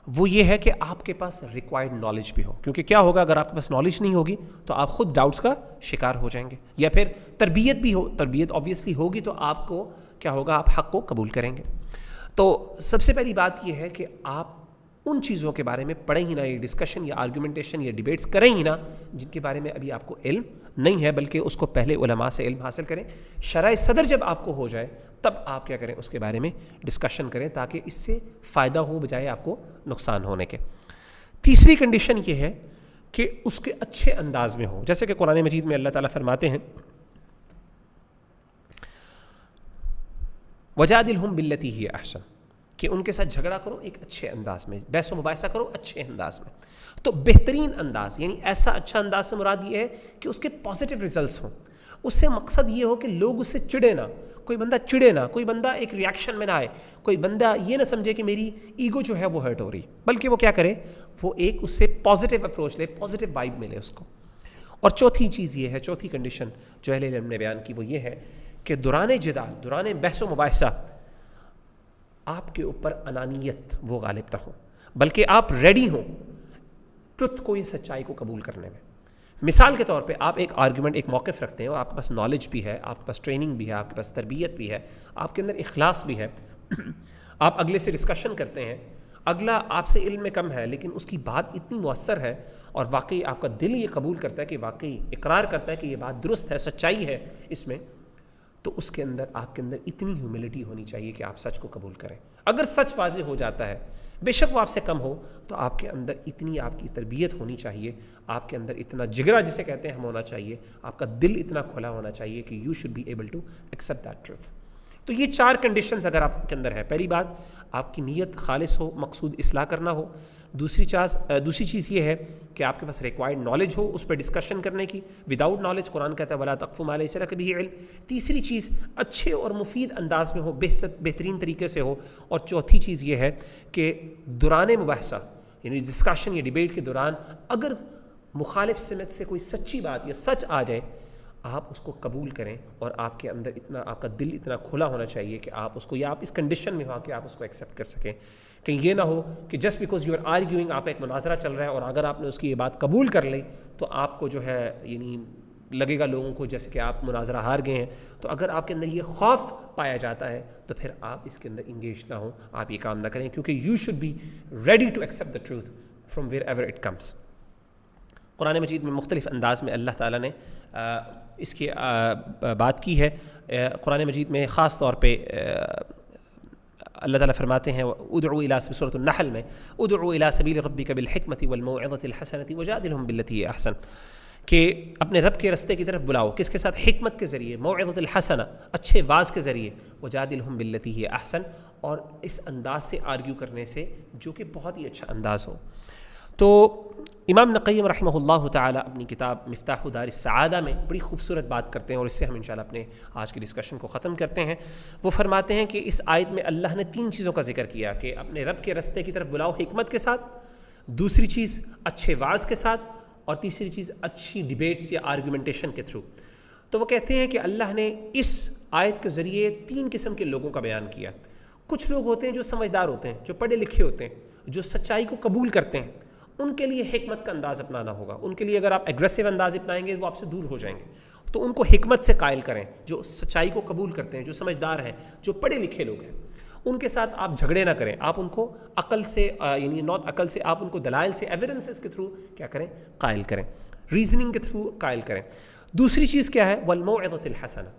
وہ یہ ہے کہ آپ کے پاس ریکوائرڈ نالج بھی ہو، کیونکہ کیا ہوگا اگر آپ کے پاس نالج نہیں ہوگی تو آپ خود ڈاؤٹس کا شکار ہو جائیں گے، یا پھر تربیت بھی ہو، تربیت آبویسلی ہوگی تو آپ کو کیا ہوگا، آپ حق کو قبول کریں گے۔ تو سب سے پہلی بات یہ ہے کہ آپ ان چیزوں کے بارے میں پڑھیں ہی نہ، یہ ڈسکشن یا آرگیومنٹیشن یا ڈیبیٹس کریں ہی نہ جن کے بارے میں ابھی آپ کو علم نہیں ہے، بلکہ اس کو پہلے علماء سے علم حاصل کریں، شرح صدر جب آپ کو ہو جائے تب آپ کیا کریں، اس کے بارے میں ڈسکشن کریں تاکہ اس سے فائدہ ہو بجائے آپ کو نقصان ہونے کے۔ تیسری کنڈیشن یہ ہے کہ اس کے اچھے انداز میں ہو، جیسے کہ قرآن مجید میں اللہ تعالیٰ فرماتے ہیں وَجَادِلْهُمْ بِالَّتِي هِيَ أَحْسَنُ، کہ ان کے ساتھ جھگڑا کرو ایک اچھے انداز میں، بحث و مباحثہ کرو اچھے انداز میں۔ تو بہترین انداز، یعنی ایسا اچھا انداز سے مراد یہ ہے کہ اس کے پازیٹیو ریزلٹس ہوں، اس سے مقصد یہ ہو کہ لوگ اس سے چڑھے نہ، کوئی بندہ چڑھے نہ، کوئی بندہ ایک ریاکشن میں نہ آئے، کوئی بندہ یہ نہ سمجھے کہ میری ایگو جو ہے وہ ہرٹ ہو رہی، بلکہ وہ کیا کرے، وہ ایک اس سے پازیٹیو اپروچ لے، پازیٹیو وائب ملے اس کو۔ اور چوتھی چیز یہ ہے، چوتھی کنڈیشن جو اہل علم نے بیان کی وہ یہ ہے کہ دوران جدال، دوران بحث و مباحثہ آپ کے اوپر انانیت وہ غالب نہ ہو، بلکہ آپ ریڈی ہوں ٹروتھ کو، یہ سچائی کو قبول کرنے میں۔ مثال کے طور پہ آپ ایک آرگومنٹ، ایک موقف رکھتے ہیں اور آپ کے پاس نالج بھی ہے، آپ کے پاس ٹریننگ بھی ہے، آپ کے پاس تربیت بھی ہے، آپ کے اندر اخلاص بھی ہے، آپ اگلے سے ڈسکشن کرتے ہیں، اگلا آپ سے علم میں کم ہے لیکن اس کی بات اتنی مؤثر ہے اور واقعی آپ کا دل یہ قبول کرتا ہے کہ واقعی اقرار کرتا ہے کہ یہ بات درست ہے، سچائی ہے اس میں، تو اس کے اندر آپ کے اندر اتنی ہیوملٹی ہونی چاہیے کہ آپ سچ کو قبول کریں۔ اگر سچ واضح ہو جاتا ہے، بے شک وہ آپ سے کم ہو، تو آپ کے اندر اتنی آپ کی تربیت ہونی چاہیے، آپ کے اندر اتنا جگرا جسے کہتے ہیں ہم ہونا چاہیے، آپ کا دل اتنا کھلا ہونا چاہیے کہ you should be able to accept that truth. تو یہ 4 کنڈیشنز اگر آپ کے اندر ہے، پہلی بات آپ کی نیت خالص ہو، مقصود اصلاح کرنا ہو، دوسری چیز یہ ہے کہ آپ کے پاس ریکوائرڈ نالج ہو اس پہ ڈسکشن کرنے کی، وداؤٹ نالج قرآن کہتا ہے وَلَا تَقْفُ مَا لَيْسَ لَكَ بِهِ عِلْمٌ، تیسری چیز اچھے اور مفید انداز میں ہو، بہترین طریقے سے ہو، اور چوتھی چیز یہ ہے کہ دوران مباحثہ یعنی ڈسکشن یا ڈیبیٹ کے دوران اگر مخالف سمت سے کوئی سچی بات یا سچ آ جائے، آپ اس کو قبول کریں، اور آپ کے اندر اتنا، آپ کا دل اتنا کھلا ہونا چاہیے کہ آپ اس کو، یا آپ اس کنڈیشن میں ہو کہ آپ اس کو ایکسیپٹ کر سکیں، کہیں یہ نہ ہو کہ just because you are arguing, آپ کا ایک مناظرہ چل رہا ہے اور اگر آپ نے اس کی یہ بات قبول کر لی تو آپ کو جو ہے یعنی لگے گا لوگوں کو جیسے کہ آپ مناظرہ ہار گئے ہیں۔ تو اگر آپ کے اندر یہ خوف پایا جاتا ہے تو پھر آپ اس کے اندر انگیج نہ ہوں، آپ یہ کام نہ کریں، کیونکہ you should be ready to accept the truth from wherever it comes. Quran Majeed میں مختلف انداز میں اللہ تعالیٰ نے اس کی بات کی ہے۔ قرآن مجید میں خاص طور پہ اللہ تعالیٰ فرماتے ہیں ادعو الی، سورۃ النحل میں ادعو الی سبیل ربک بالحکمۃ والموعظۃ الحسنۃ وجادلھم باللتی ہی احسن، کہ اپنے رب کے رستے کی طرف بلاؤ، کس کے ساتھ؟ حکمت کے ذریعے، موعظۃ الحسنہ، اچھے واز کے ذریعے، وجادلھم باللتی ہی احسن، اور اس انداز سے آرگیو کرنے سے جو کہ بہت ہی اچھا انداز ہو۔ تو امام ابن قیم رحمہ اللہ تعالیٰ اپنی کتاب مفتاح دار السعادہ میں بڑی خوبصورت بات کرتے ہیں، اور اس سے ہم انشاءاللہ اپنے آج کی ڈسکشن کو ختم کرتے ہیں۔ وہ فرماتے ہیں کہ اس آیت میں اللہ نے 3 چیزوں کا ذکر کیا کہ اپنے رب کے رستے کی طرف بلاؤ حکمت کے ساتھ، دوسری چیز اچھے واز کے ساتھ، اور تیسری چیز اچھی ڈیبیٹس یا آرگومنٹیشن کے تھرو۔ تو وہ کہتے ہیں کہ اللہ نے اس آیت کے ذریعے 3 قسم کے لوگوں کا بیان کیا۔ کچھ لوگ ہوتے ہیں جو سمجھدار ہوتے ہیں، جو پڑھے لکھے ہوتے ہیں، جو سچائی کو قبول کرتے ہیں، ان کے لیے حکمت کا انداز اپنانا ہوگا۔ ان کے لیے اگر آپ ایگریسو انداز اپنائیں گے وہ آپ سے دور ہو جائیں گے، تو ان کو حکمت سے قائل کریں، جو سچائی کو قبول کرتے ہیں، جو سمجھدار ہیں، جو پڑھے لکھے لوگ ہیں، ان کے ساتھ آپ جھگڑے نہ کریں، آپ ان کو عقل سے یعنی ناٹ عقل سے، آپ ان کو دلائل سے، ایویڈنسز کے تھرو کیا کریں؟ قائل کریں، ریزننگ کے تھرو قائل کریں۔ دوسری چیز کیا ہے؟ والموعظۃ الحسنہ،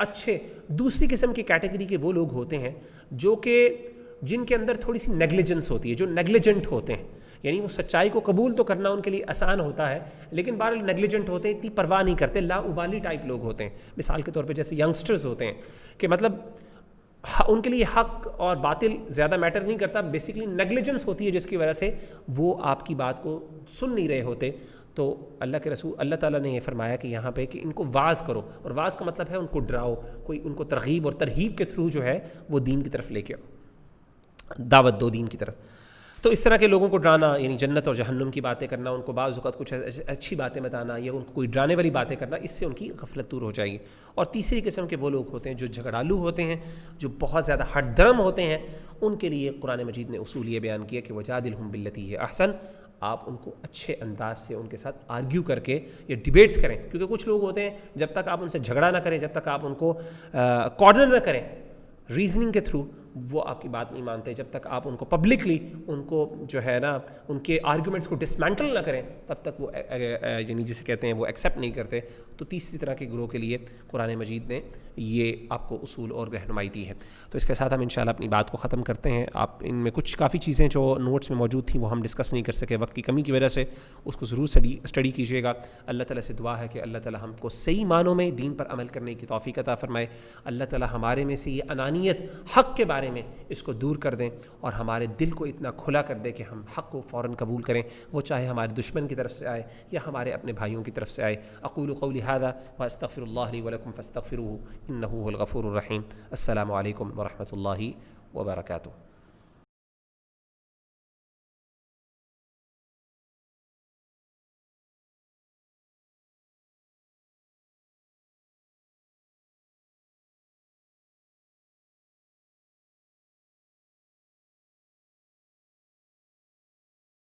اچھے دوسری قسم کی کیٹیگری کے وہ لوگ ہوتے ہیں جو کہ جن کے اندر تھوڑی سی نیگلیجنس ہوتی ہے، جو نیگلیجنٹ ہوتے ہیں، یعنی وہ سچائی کو قبول تو کرنا ان کے لیے آسان ہوتا ہے لیکن بہرحال نیگلیجنٹ ہوتے ہیں، اتنی پرواہ نہیں کرتے، لا ابالی ٹائپ لوگ ہوتے ہیں۔ مثال کے طور پہ جیسے ینگسٹرز ہوتے ہیں کہ مطلب ان کے لیے حق اور باطل زیادہ میٹر نہیں کرتا، بیسیکلی نیگلیجنس ہوتی ہے جس کی وجہ سے وہ آپ کی بات کو سن نہیں رہے ہوتے۔ تو اللہ کے رسول اللہ تعالیٰ نے یہ فرمایا کہ یہاں پہ کہ ان کو واز کرو، اور واز کا مطلب ہے ان کو ڈراؤ، کوئی ان کو ترغیب اور ترہیب کے تھرو جو ہے وہ دین کی طرف لے کے دعوت دو دین کی طرف۔ تو اس طرح کے لوگوں کو ڈرانا یعنی جنت اور جہنم کی باتیں کرنا، ان کو بعض اوقات کچھ اچھی باتیں بتانا یا ان کو کوئی ڈرانے والی باتیں کرنا، اس سے ان کی غفلت دور ہو جائے گی۔ اور تیسری قسم کے وہ لوگ ہوتے ہیں جو جھگڑالو ہوتے ہیں، جو بہت زیادہ ہٹ درم ہوتے ہیں، ان کے لیے قرآن مجید نے اصول یہ بیان کیا کہ وجادلھم باللتی ہی احسن، آپ ان کو اچھے انداز سے ان کے ساتھ آرگیو کر کے یا ڈیبیٹس کریں، کیونکہ کچھ لوگ ہوتے ہیں جب تک آپ ان سے جھگڑا نہ کریں، جب تک آپ ان کو کارنر نہ کریں ریزننگ کے تھرو، وہ آپ کی بات نہیں مانتے، جب تک آپ ان کو پبلکلی ان کو جو ہے نا ان کے آرگومنٹس کو ڈسمینٹل نہ کریں تب تک وہ یعنی جسے کہتے ہیں وہ ایکسیپٹ نہیں کرتے۔ تو تیسری طرح کے گروہ کے لیے قرآن مجید نے یہ آپ کو اصول اور رہنمائی دی ہے۔ تو اس کے ساتھ ہم انشاءاللہ اپنی بات کو ختم کرتے ہیں۔ آپ ان میں کچھ کافی چیزیں جو نوٹس میں موجود تھیں وہ ہم ڈسکس نہیں کر سکے وقت کی کمی کی وجہ سے، اس کو ضرور اسٹڈی کیجیے گا۔ اللہ تعالیٰ سے دعا ہے کہ اللہ تعالیٰ ہم کو صحیح معنوں میں دین پر عمل کرنے کی توفیق عطا فرمائے۔ اللہ تعالیٰ ہمارے میں سے یہ انانیت حق کے بارے میں اس کو دور کر دیں اور ہمارے دل کو اتنا کھلا کر دے کہ ہم حق کو فوراً قبول کریں، وہ چاہے ہمارے دشمن کی طرف سے آئے یا ہمارے اپنے بھائیوں کی طرف سے آئے۔ اقول قولی ھذا واستغفر اللہ لی ولکم فاستغفروہ انہ ھو الغفور الرحیم۔ السلام علیکم ورحمۃ اللہ وبرکاتہ۔